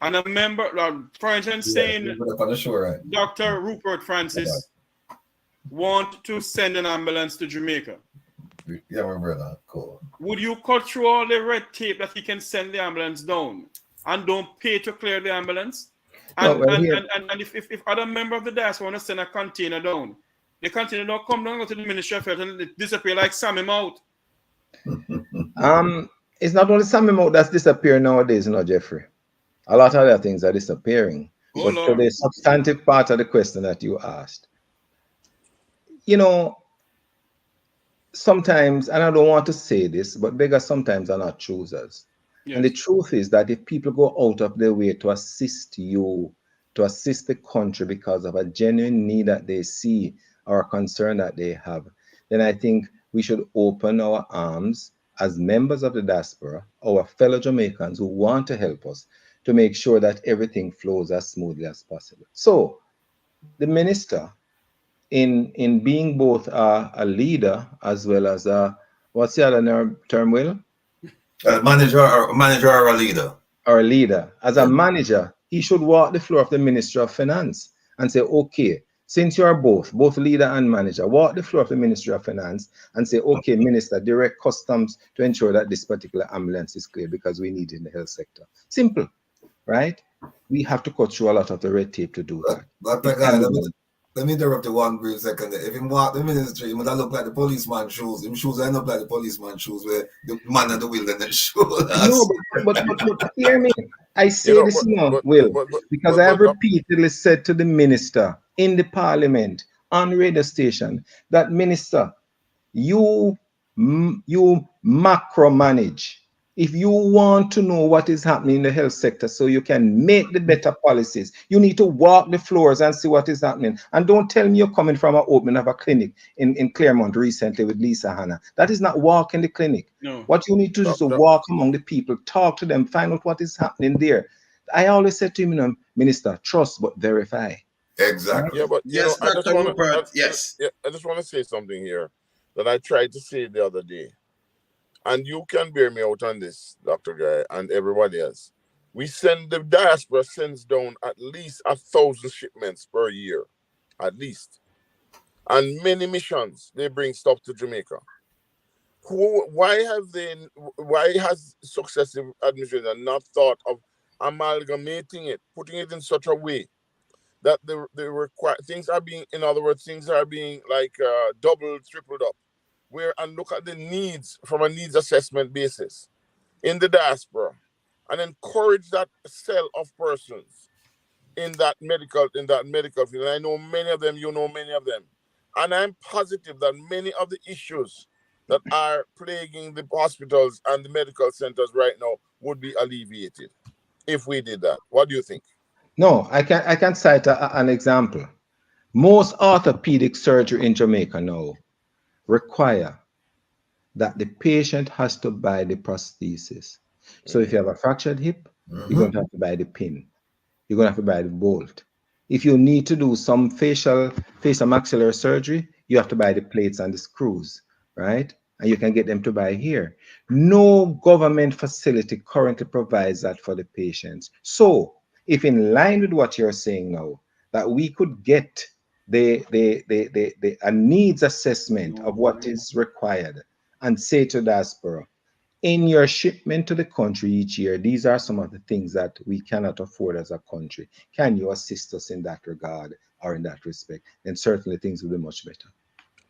and a member, for instance, saying on the shore, right? Dr. Rupert Francis want to send an ambulance to Jamaica, Yeah, remember that. Cool. would you cut through all the red tape that he can send the ambulance down and don't pay to clear the ambulance? And, No, well, here- and if other member of the diaspora want to send a container down, the container don't come down, go to the Ministry of Health and it disappear like Sammy Mouth. It's not only some amount that's disappearing nowadays, you know, Jeffrey. A lot of other things are disappearing. Oh, But to Lord. the substantive part of the question that you asked, you know, sometimes, and I don't want to say this, but beggars sometimes are not choosers. Yes. And the truth is that if people go out of their way to assist you, to assist the country because of a genuine need that they see or a concern that they have, then I think we should open our arms as members of the diaspora, our fellow Jamaicans who want to help us, to make sure that everything flows as smoothly as possible. So the minister, in being both a leader as well as what's the other term, Will? Manager or a leader? Or a leader. As a manager, he should walk the floor of the Ministry of Finance and say, okay, since you are both leader and manager, walk the floor of the Ministry of Finance and say, okay, Minister, direct customs to ensure that this particular ambulance is clear because we need it in the health sector. Simple, right? We have to cut through a lot of the red tape to do that. But let me interrupt you one brief second. If you walk the ministry, it would look like the policeman's shoes. Them shoes end up like the policeman's shoes where the man of the wilderness shoes. No, but hear me. I say this now, Will, because I have repeatedly said to the minister in the parliament, on radio station, that minister, you macro manage. If you want to know what is happening in the health sector so you can make the better policies, you need to walk the floors and see what is happening. And don't tell me you're coming from an opening of a clinic in Claremont recently with Lisa Hanna. That is not walking the clinic. No. What you need to do is to walk among the people, talk to them, find out what is happening there. I always said to him, Minister, trust but verify. Exactly. Yeah, but Yes, Dr. Rupert, yes. I just want to say something here that I tried to say the other day. And you can bear me out on this, Dr. Guy, and everybody else. The diaspora sends down at least 1,000 shipments per year, at least. And many missions, they bring stuff to Jamaica. Why has successive administration not thought of amalgamating it, putting it in such a way that things are being like doubled, tripled up? And look at the needs from a needs assessment basis in the diaspora and encourage that cell of persons in that medical field. And I know many of them, you know many of them. And I'm positive that many of the issues that are plaguing the hospitals and the medical centers right now would be alleviated if we did that. What do you think? No, I can cite an example. Most orthopedic surgery in Jamaica now require that the patient has to buy the prosthesis. So if you have a fractured hip, you're going to have to buy the pin. You're going to have to buy the bolt. If you need to do some facial maxillary surgery, you have to buy the plates and the screws, right? And you can get them to buy here. No government facility currently provides that for the patients. So if in line with what you're saying now, that we could get a needs assessment of what is required and say to Diaspora, in your shipment to the country each year, these are some of the things that we cannot afford as a country. Can you assist us in that regard or in that respect? Then certainly things will be much better.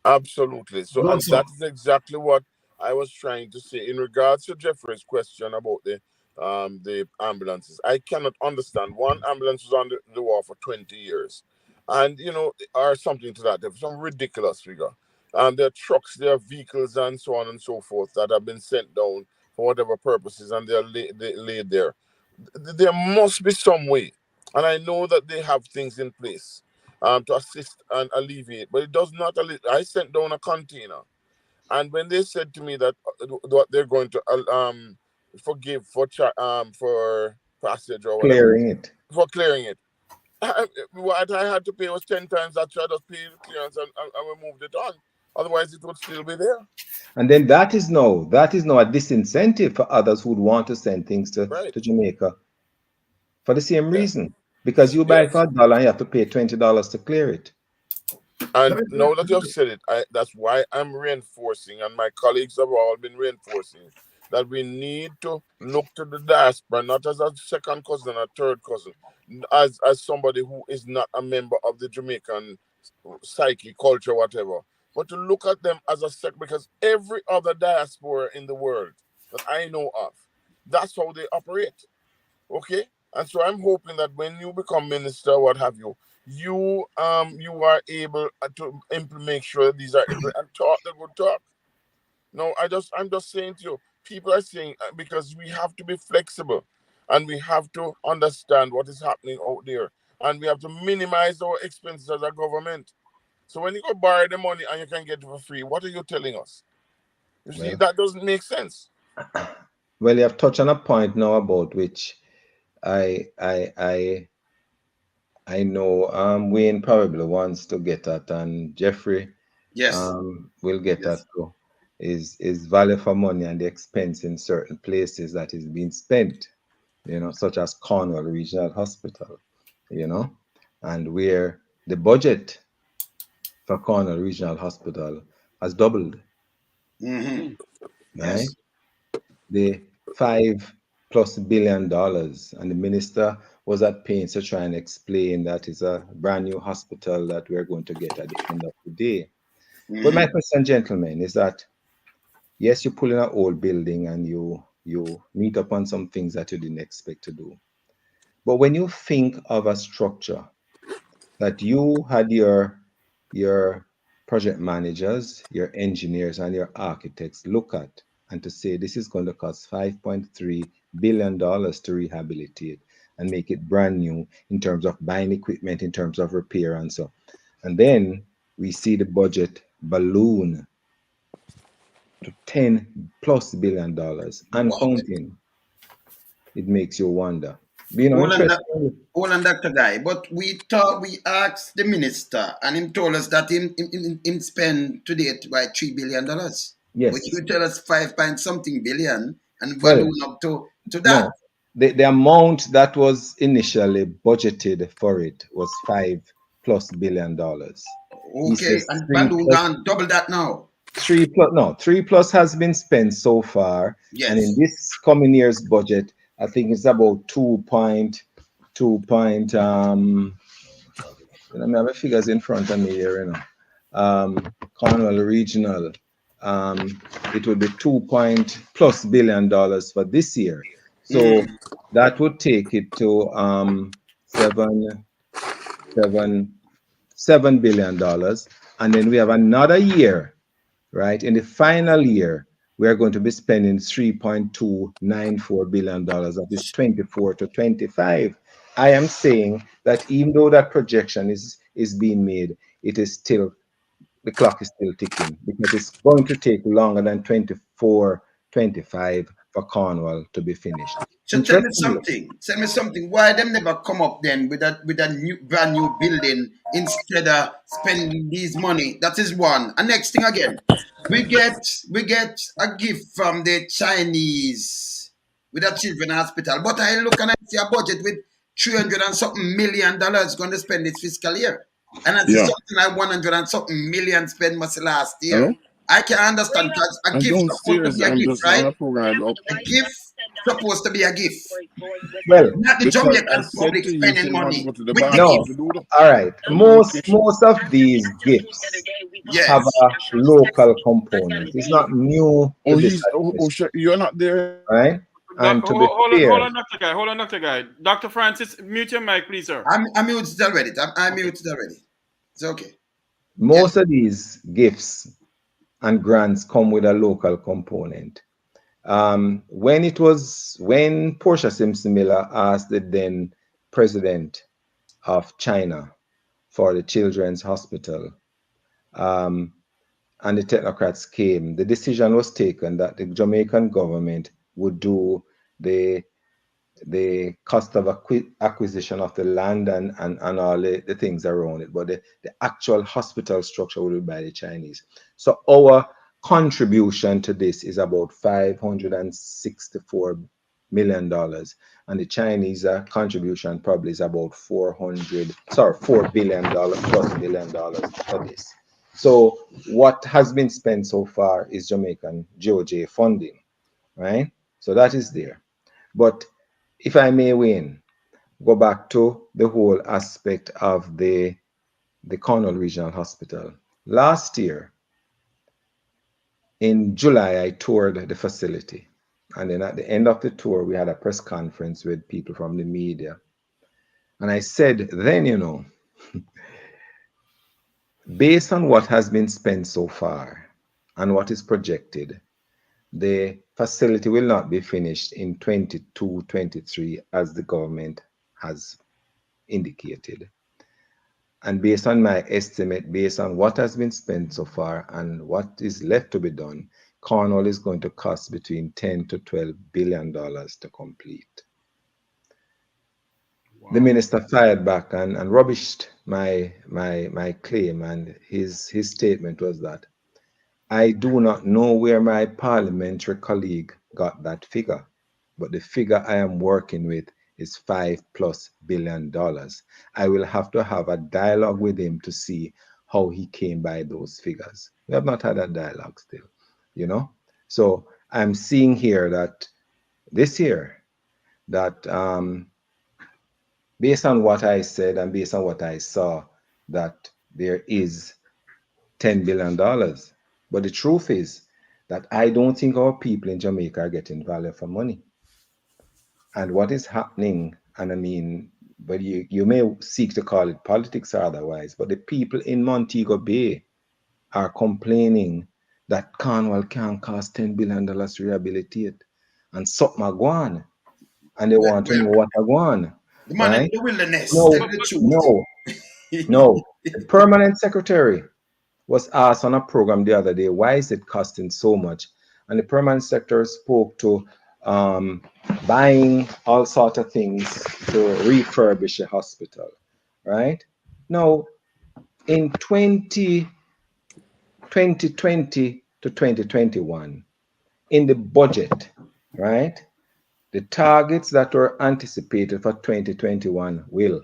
Absolutely. So, and Lonesome. that is exactly what I was trying to say in regards to Jeffrey's question about the ambulances. I cannot understand. One ambulance was on the wall for 20 years, and or something to that. There's some ridiculous figure. There are trucks, there are vehicles, and so on and so forth that have been sent down for whatever purposes, and they're laid there. There must be some way, and I know that they have things in place to assist and alleviate, but it does not. I sent down a container, and when they said to me that what they're going to forgive for passage or whatever Clearing it. for clearing it, what I had to pay was 10 times that. So I just paid the clearance and we moved it on. Otherwise, it would still be there. And then that is now a disincentive for others who would want to send things to Jamaica for the same reason. Because you buy it for $1 and you have to pay $20 to clear it. And now that you've said it, that's why I'm reinforcing, and my colleagues have all been reinforcing, that we need to look to the diaspora, not as a second cousin, a third cousin, as somebody who is not a member of the Jamaican psyche, culture, whatever, but to look at them as a sect, because every other diaspora in the world that I know of, that's how they operate. Okay? And so I'm hoping that when you become minister, what have you, you are able to make sure these are able and talk the good talk. No, I'm just saying to you, people are saying because we have to be flexible and we have to understand what is happening out there, and we have to minimize our expenses as a government. So when you go borrow the money and you can get it for free, what are you telling us? You see, that doesn't make sense. Well, you have touched on a point now about which I know Wayne probably wants to get at, and Jeffrey will get at too, is value for money and the expense in certain places that is being spent, such as Cornwall Regional Hospital, and where the budget for Cornwall Regional Hospital has doubled. Mm-hmm. Right? The $5+ billion, and the minister was at pains to try and explain that it's a brand new hospital that we're going to get at the end of the day. But my question, gentlemen, is that yes, you pull in an old building and you meet upon some things that you didn't expect to do. But when you think of a structure that you had your project managers, your engineers, and your architects look at, and to say this is going to cost $5.3 billion to rehabilitate and make it brand new in terms of buying equipment, in terms of repair and so. And then we see the budget balloon to $10+ billion and counting. It makes you wonder. Hold on, Dr. Guy, but we asked the minister, and he told us that him spend to date by $3 billion. Yes. But you tell us 5-point-something billion and balloon up to that. No, the amount that was initially budgeted for it was $5+ billion. Okay, and balloon gone double that now. 3+ has been spent so far. Yes. And in this coming year's budget, I think it's about 2 point. Let me have the figures in front of me here, Cornwall Regional. It would be $2+ billion for this year. So that would take it to $7 billion. And then we have another year, right? In the final year, we are going to be spending $3.294 billion. That is 24 to 25. I am saying that even though that projection is being made, it is still the clock is still ticking because it's going to take longer than 24, 25 for Cornwall to be finished. So tell me Interestingly, something. Tell me something. Why them never come up then with a new brand new building instead of spending these money? That is one. And next thing again, we get a gift from the Chinese with a children hospital. But I look and I see a budget with 300 and something $1 million going to spend this fiscal year. And I see Yeah. something like 100 and something million spent much last year. Hello? I can understand because a I'm gift supposed to downstairs. be a I'm gift, just on right? a program. A gift supposed to be a gift. well, Not the Because I Jamaican said public to you, spending say you want to money go to the with the bathroom no, gift. to do the all right. Most communication. of these gifts have Yes. a local component. It's not new to Oh, this shit, you're not there. right? And to be Hold fair, on, Dr. Guy. Hold on, Dr. Guy. Dr. Francis, mute your mic, please, sir. I'm muted already. I'm Okay. muted already. It's okay. Yeah. most of these gifts and grants come with a local component. When Portia Simpson Miller asked the then president of China for the Children's Hospital, and the technocrats came, the decision was taken that the Jamaican government would do the cost of acquisition of the land and all the things around it, but the actual hospital structure will be by the Chinese. So our contribution to this is about $564 million, and the Chinese contribution probably is about $4 billion plus $1 billion for this. So what has been spent so far is Jamaican GOJ funding, right? So that is there. But if I may go back to the whole aspect of the Cornwall Regional Hospital. Last year, in July, I toured the facility. And then at the end of the tour, we had a press conference with people from the media. And I said, then, based on what has been spent so far and what is projected, the facility will not be finished in 22, 23, as the government has indicated. And based on my estimate, based on what has been spent so far and what is left to be done, Cornwall is going to cost between $10 to $12 billion to complete. Wow. The minister fired back and rubbished my claim, and his statement was that I do not know where my parliamentary colleague got that figure, but the figure I am working with is $5+ billion. I will have to have a dialogue with him to see how he came by those figures. We have not had a dialogue still, So I'm seeing here that this year, that based on what I said and based on what I saw, that there is $10 billion. But the truth is that I don't think our people in Jamaica are getting value for money. And what is happening, and I mean, but you may seek to call it politics or otherwise, but the people in Montego Bay are complaining that Cornwall can't cost $10 billion to rehabilitate. And something are going, and they want to Well, know what are going, the man in right? the wilderness. No, Tell the truth. no, no. The permanent secretary was asked on a program the other day, why is it costing so much? And the permanent secretary spoke to buying all sorts of things to refurbish the hospital, right? Now, in 2020 to 2021, in the budget, right, the targets that were anticipated for 2021 will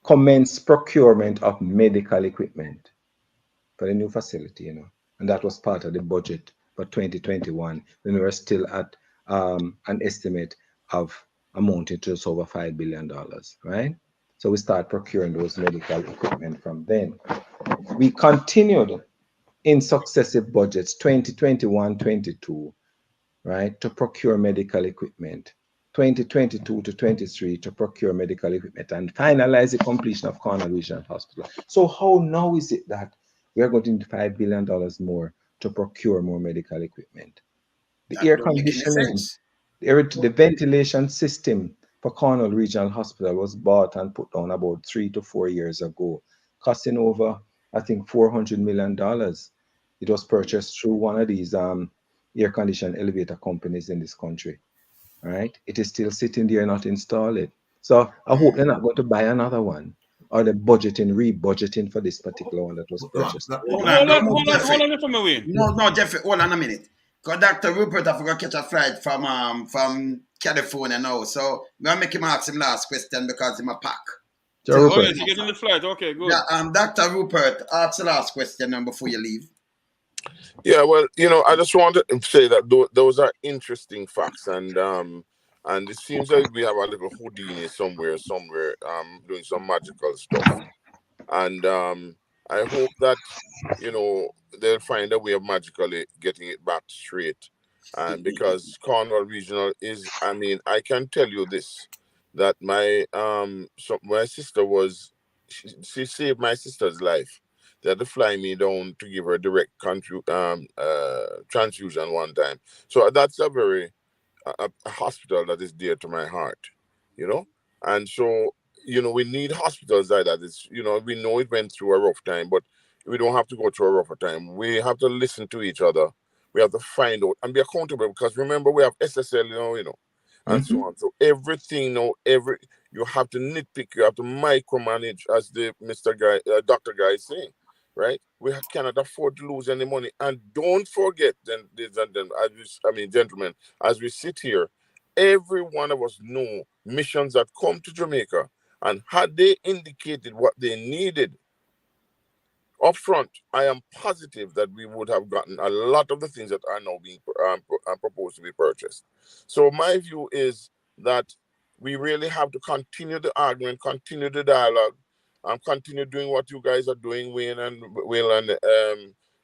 commence procurement of medical equipment for the new facility, and that was part of the budget for 2021 when we were still at an estimate of amounting to just over $5 billion, right? So we start procuring those medical equipment from then. We continued in successive budgets, 2021, 22, right, to procure medical equipment. 2022 to 23 to procure medical equipment and finalize the completion of Cornwall Regional Hospital. So how now is it that we are going to need $5 billion more to procure more medical equipment? The That air don't make any conditioning, sense. the ventilation system for Cornwall Regional Hospital was bought and put down about 3 to 4 years ago, costing over I think $400 million. It was purchased through one of these air conditioned elevator companies in this country. Right? It is still sitting there, not installed it. So I hope they're not going to buy another one, or they're rebudgeting for this particular one that was purchased. Hold on, Hold on for me, Wayne. No, Jeffrey, hold on a minute. Because Dr. Rupert, I forgot to catch a flight from California now. So I'm going to make him ask him last question because he's a pack. So, Oh, Rupert, yes, you get in the flight. Okay, good. Yeah, Dr. Rupert, ask the last question before you leave. Yeah, well, I just wanted to say that those are interesting facts, and it seems like we have a little Houdini somewhere, doing some magical stuff, and I hope that they'll find a way of magically getting it back straight, and because Cornwall Regional is, I can tell you this, that my sister she saved my sister's life. They had to fly me down to give her direct transfusion one time. So that's a very a hospital that is dear to my heart, And so, we need hospitals like that. It's, we know it went through a rough time, but we don't have to go through a rougher time. We have to listen to each other. We have to find out and be accountable, because remember, we have SSL, and so on. So everything, you have to nitpick, you have to micromanage, as the Dr. Guy is saying. Right, we cannot afford to lose any money, and don't forget, gentlemen, as we sit here, every one of us know missions that come to Jamaica, and had they indicated what they needed up front, I am positive that we would have gotten a lot of the things that are now being proposed to be purchased. So my view is that we really have to continue the argument, continue the dialogue, and continue doing what you guys are doing, Wayne and Will, and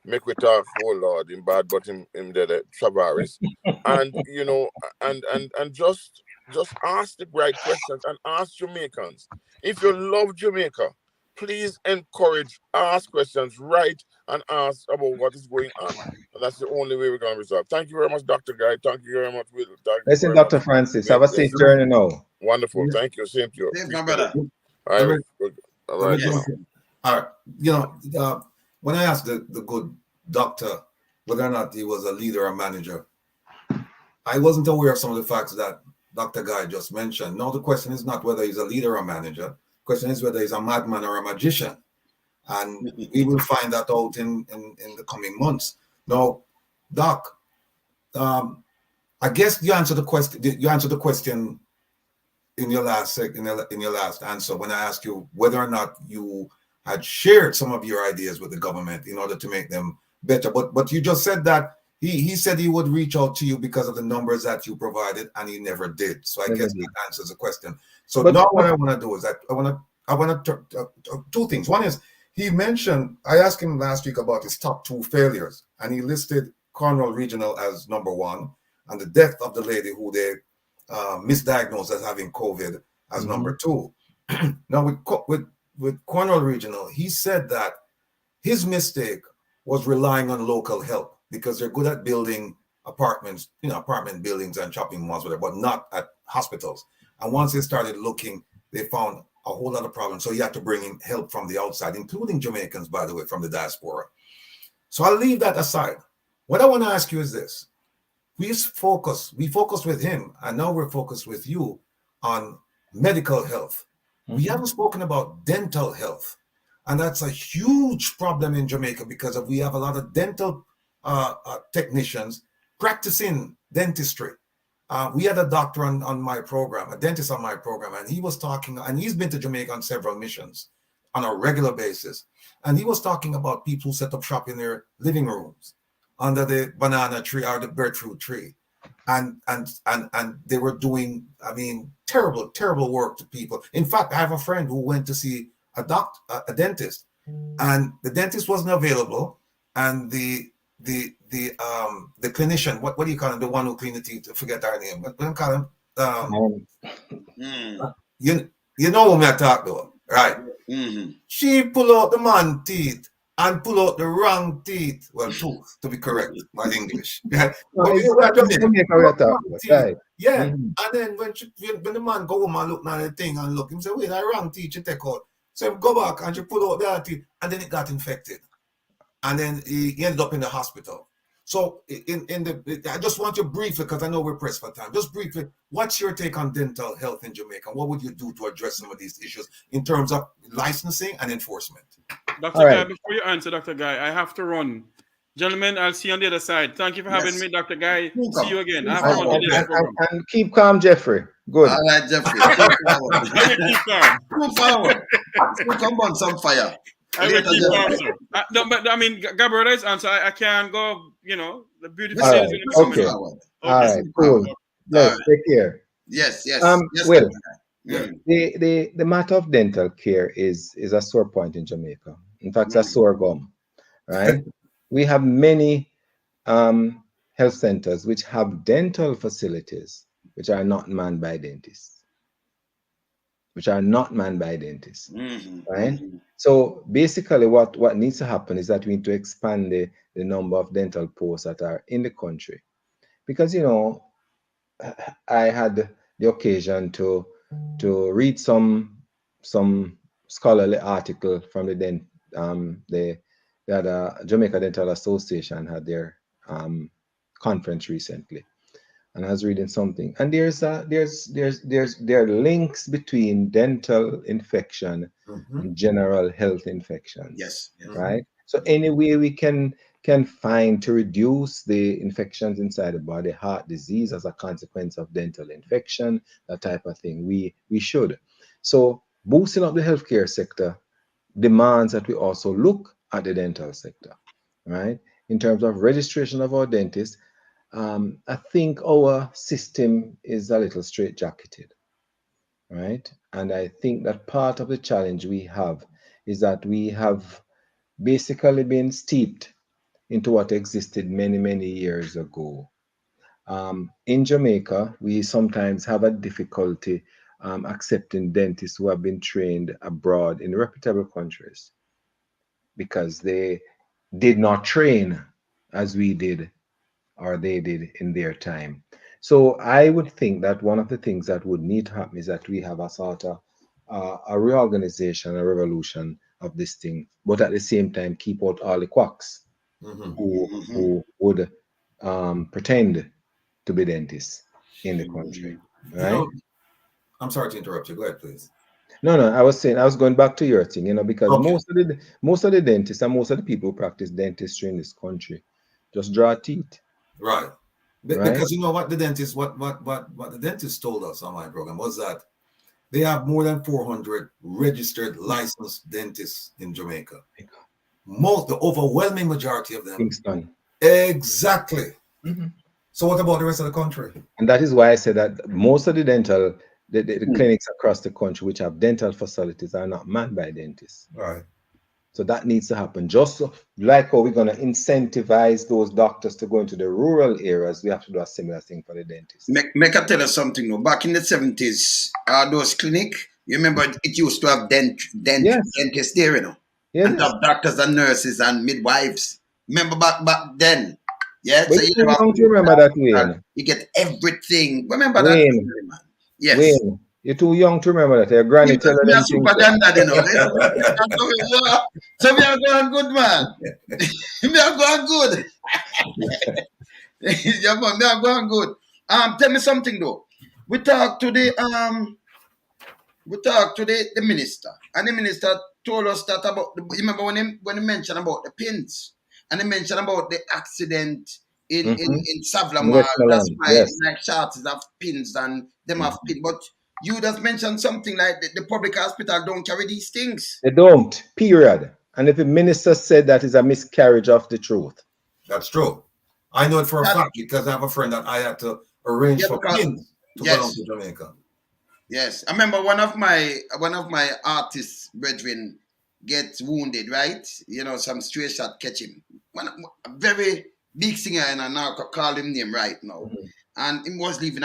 make we talk, oh Lord, in bad, but in the Tavares, and and just ask the right questions, and ask Jamaicans. If you love Jamaica, please ask questions, write and ask about what is going on. And that's the only way we're going to resolve. Thank you very much, Dr. Guy. Thank you very much, Will. listen, Dr. Francis, have a safe journey now. Wonderful. Thank you. Same to you. Thanks, my brother. All right. All right. Yes. All right. When I asked the good doctor whether or not he was a leader or manager, I wasn't aware of some of the facts that Dr. Guy just mentioned. No, the question is not whether he's a leader or manager. The question is whether he's a madman or a magician. And we will find that out in the coming months. Now, Doc, I guess you answered the question. You answered the question in your last in your last answer when I asked you whether or not you had shared some of your ideas with the government in order to make them better. But you just said that he said he would reach out to you because of the numbers that you provided, and he never did. So I guess that answers the question. So now what I want to do is that I want to two things. One is, he mentioned, I asked him last week about his top 2 failures, and he listed Cornwall Regional as number 1, and the death of the lady who they misdiagnosed as having COVID as number 2. Now with Cornwall Regional, he said that his mistake was relying on local help, because they're good at building apartments, apartment buildings and shopping malls, whatever, but not at hospitals. And once they started looking, they found a whole lot of problems. So you have to bring in help from the outside, including Jamaicans, by the way, from the diaspora. So I'll leave that aside. What I want to ask you is this. We focused with him, and now we're focused with you on medical health. We haven't spoken about dental health. And that's a huge problem in Jamaica, because we have a lot of dental technicians practicing dentistry. We had a doctor on my program, a dentist on my program, and he was talking, and he's been to Jamaica on several missions on a regular basis. And he was talking about people who set up shop in their living rooms under the banana tree or the breadfruit tree. And they were doing, terrible work to people. In fact, I have a friend who went to see a dentist, and the dentist wasn't available, and the clinician, what do you call him? The one who cleaned the teeth, I forget our name. What do you call him? You know who I talk about, right? She pull out the man's teeth and pull out the wrong teeth. Well, tooth, to be correct, my English. Yeah. And then when the man go home and look at the thing and look, him say, wait, that wrong teeth you take out. So go back and you pull out the teeth, and then it got infected. And then he ended up in the hospital. So I just want you briefly, because I know we're pressed for time, just briefly, what's your take on dental health in Jamaica? What would you do to address some of these issues in terms of licensing and enforcement? Dr. Guy, before you answer, Dr. Guy, I have to run. Gentlemen, I'll see you on the other side. Thank you for having me, Dr. Guy. See you again. I have to run to the next program. And keep calm, Jeffrey. Good. All right, Jeffrey. Keep calm. Move forward. Come on, some fire. I will keep calm, sir. No, but I mean, Gabriel's answer, I can't go, the beautiful All things right. in the comment. Okay. All right, cool. Let's take care. Yes. Well, the matter of dental care is a sore point in Jamaica. In fact, it's a sore gum, right? We have many health centers which have dental facilities which are not manned by dentists. Right? So basically what needs to happen is that we need to expand the number of dental posts that are in the country. Because, I had the occasion to read some scholarly article from the Jamaica Dental Association had their conference recently, and I was reading something, and there are links between dental infection and general health infections. Yes. Right. So any way we can find to reduce the infections inside the body, heart disease as a consequence of dental infection, that type of thing, we should. So boosting up the healthcare sector demands that we also look at the dental sector, right? In terms of registration of our dentists, I think our system is a little straitjacketed, right? And I think that part of the challenge we have is that we have basically been steeped into what existed many, many years ago. In Jamaica, we sometimes have a difficulty accepting dentists who have been trained abroad in reputable countries because they did not train as we did or they did in their time. So I would think that one of the things that would need to happen is that we have a sort of a reorganization, a revolution of this thing, but at the same time keep out all the quacks who would pretend to be dentists in the country. Right? I'm sorry to interrupt you. Go ahead, please. No, I was going back to your thing, because most of the dentists and most of the people who practice dentistry in this country just draw teeth. Right. Because you know what the dentist, what the dentist told us on my program was that they have more than 400 registered licensed dentists in Jamaica. The overwhelming majority of them. Kingston. Exactly. So what about the rest of the country? And that is why I said that most of the dental, the clinics across the country which have dental facilities are not manned by dentists. Right. So that needs to happen. Just like how we're going to incentivize those doctors to go into the rural areas, we have to do a similar thing for the dentists. Make I tell you something now. Back in the 70s, those clinics, you remember it used to have dentists there, you know. Yes. And have doctors and nurses and midwives. Remember back then? Yeah. But so you remember that, Wayne? You get everything. Remember Wayne, that, man? Yes. Wayne, you're too young to remember that. Your granny tell them things. You know. So we are going good, man. We are going good. Yeah, man, we are going good. Tell me something though. We talked to the minister, and the minister told us that about you remember when he mentioned about the pins, and he mentioned about the accident in Savlamar. That's why like charts have pins and them have pins. But you just mentioned something like the public hospital don't carry these things. They don't, period. And if the minister said that is a miscarriage of the truth. That's true. I know it for a fact because I have a friend that I had to arrange for pins to go down to Jamaica. Yes, I remember one of my artist brethren gets wounded, right? You know, some stray shot catch him. A very big singer, and I now call him name right now. And he was leaving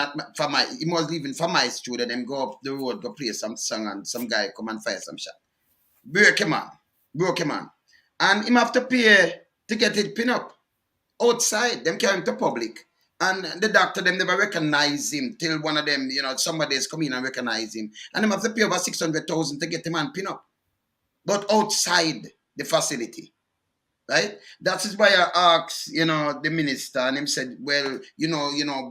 for my studio. Then go up the road, go play some song, and some guy come and fire some shot. Broke him on, and him have to pay to get it pin up outside. Them carry him to public. And the doctor, them never recognize him till somebody's come in and recognize him. And them have to pay over 600,000 to get him and pin up. but outside the facility, right? That is why I asked, the minister, and him said, well,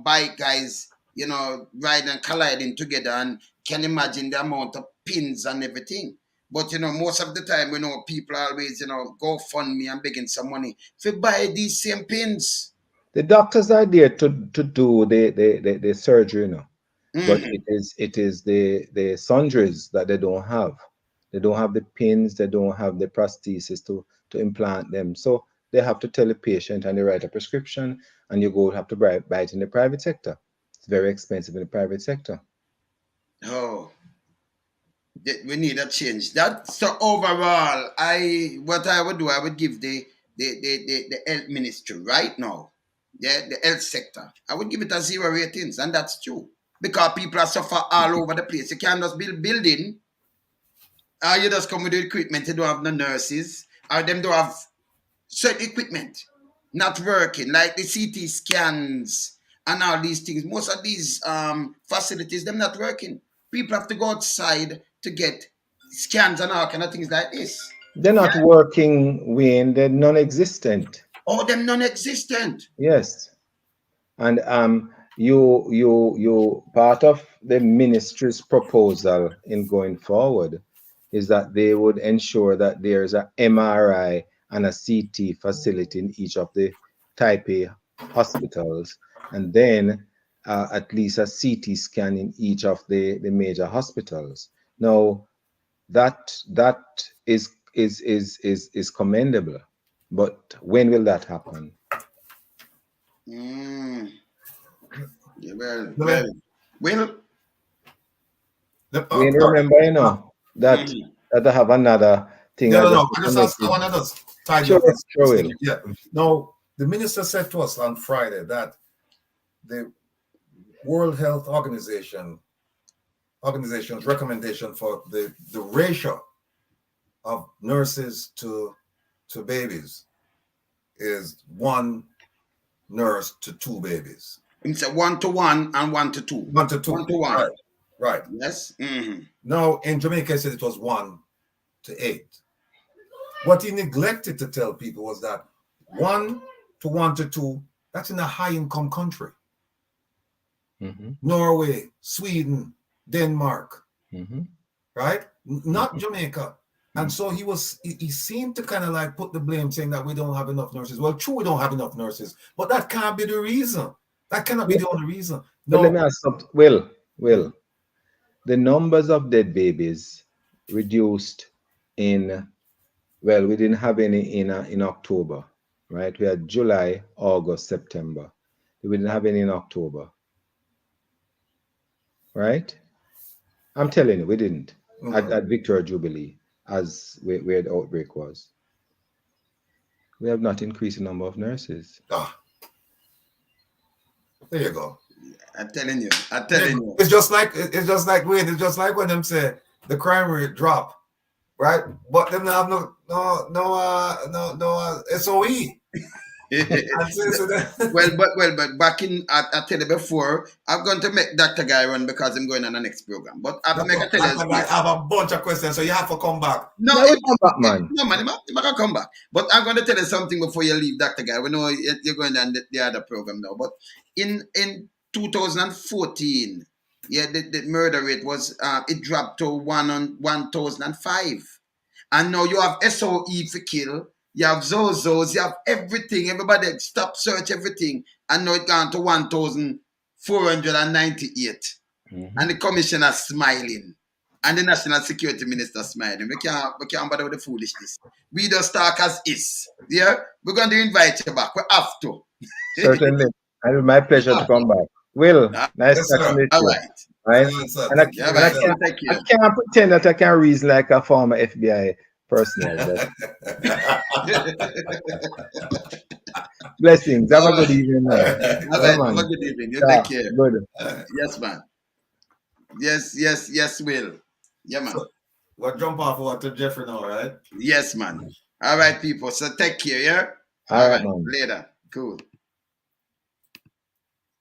bike guys, riding and colliding together, and can imagine the amount of pins and everything. But most of the time, people always, go fund me and begging some money to buy these same pins. The doctors are there to do the surgery, but Mhm. it is the sundries that they don't have. They don't have the pins, they don't have the prosthesis to implant them. So they have to tell the patient and they write a prescription and you have to buy it in the private sector. It's very expensive in the private sector. Oh, we need a change. That so overall, what I would do, I would give the health ministry right now, the health sector, I would give it a 0 ratings, and that's true. Because people are suffer all over the place. You can't just build building, you just come with the equipment, you don't have no nurses, or them don't have certain equipment not working, like the CT scans and all these things. Most of these facilities, them not working. People have to go outside to get scans and all kind of things like this. They're not working, Wayne, they're non-existent. All them non-existent. Yes. And you part of the ministry's proposal in going forward is that they would ensure that there's a MRI and a CT facility in each of the type A hospitals, and then at least a CT scan in each of the major hospitals. Now that is commendable, but when will that happen? Yeah, well, We remember, that I have another thing. No. I want to just tidy up this. Yeah. Now, the minister said to us on Friday that the World Health Organization's recommendation for the ratio of nurses to babies is 1 nurse to 2 babies. It's a 1 to 1 and 1 to 2. 1 to 2. 1 to 1. Right. Yes. Now, in Jamaica, he said it was 1 to 8. What he neglected to tell people was that 1 to 2, that's in a high-income country. Norway, Sweden, Denmark, right? Not Jamaica. And so he seemed to kind of like put the blame, saying that we don't have enough nurses. Well, true, we don't have enough nurses, but that can't be the reason. That cannot be the only reason. No. Let me ask something. Will, the numbers of dead babies reduced we didn't have any in October, right? We had July, August, September. We didn't have any in October, right? I'm telling you, we didn't at Victoria Jubilee, as where the outbreak was. We have not increased the number of nurses. There you go. I'm telling you. It's just like when them say the crime rate drop, right? But them have no SOE. But back in, I tell you before, I'm going to make Dr. Guy run because I'm going on the next program. But I have a bunch of questions, so you have to come back. No, come back, man. No, man, I'm going to come back. But I'm going to tell you something before you leave, Dr. Guy. We know you're going on the other program now. But in 2014, the murder rate was, it dropped to 1,005. And now you have SOE for kill. You have Zozos, you have everything. Everybody stop search everything. And now it's gone to 1,498. And the commissioner smiling. And the national security minister smiling. We can't bother with the foolishness. We just talk as is. Yeah? We're going to invite you back. We have to. Certainly. And it's my pleasure to come back. Will, nice to meet you. All right. Right? And I can't pretend that I can reason like a former FBI personnel. Blessings. Have a good evening. Have a good evening. You take care. Good. Yes, man. Yes, Will. Yeah, man. So, we'll jump off to Jeffrey now, right? Yes, man. All right, people. So take care, yeah? All right, man. Later. Cool.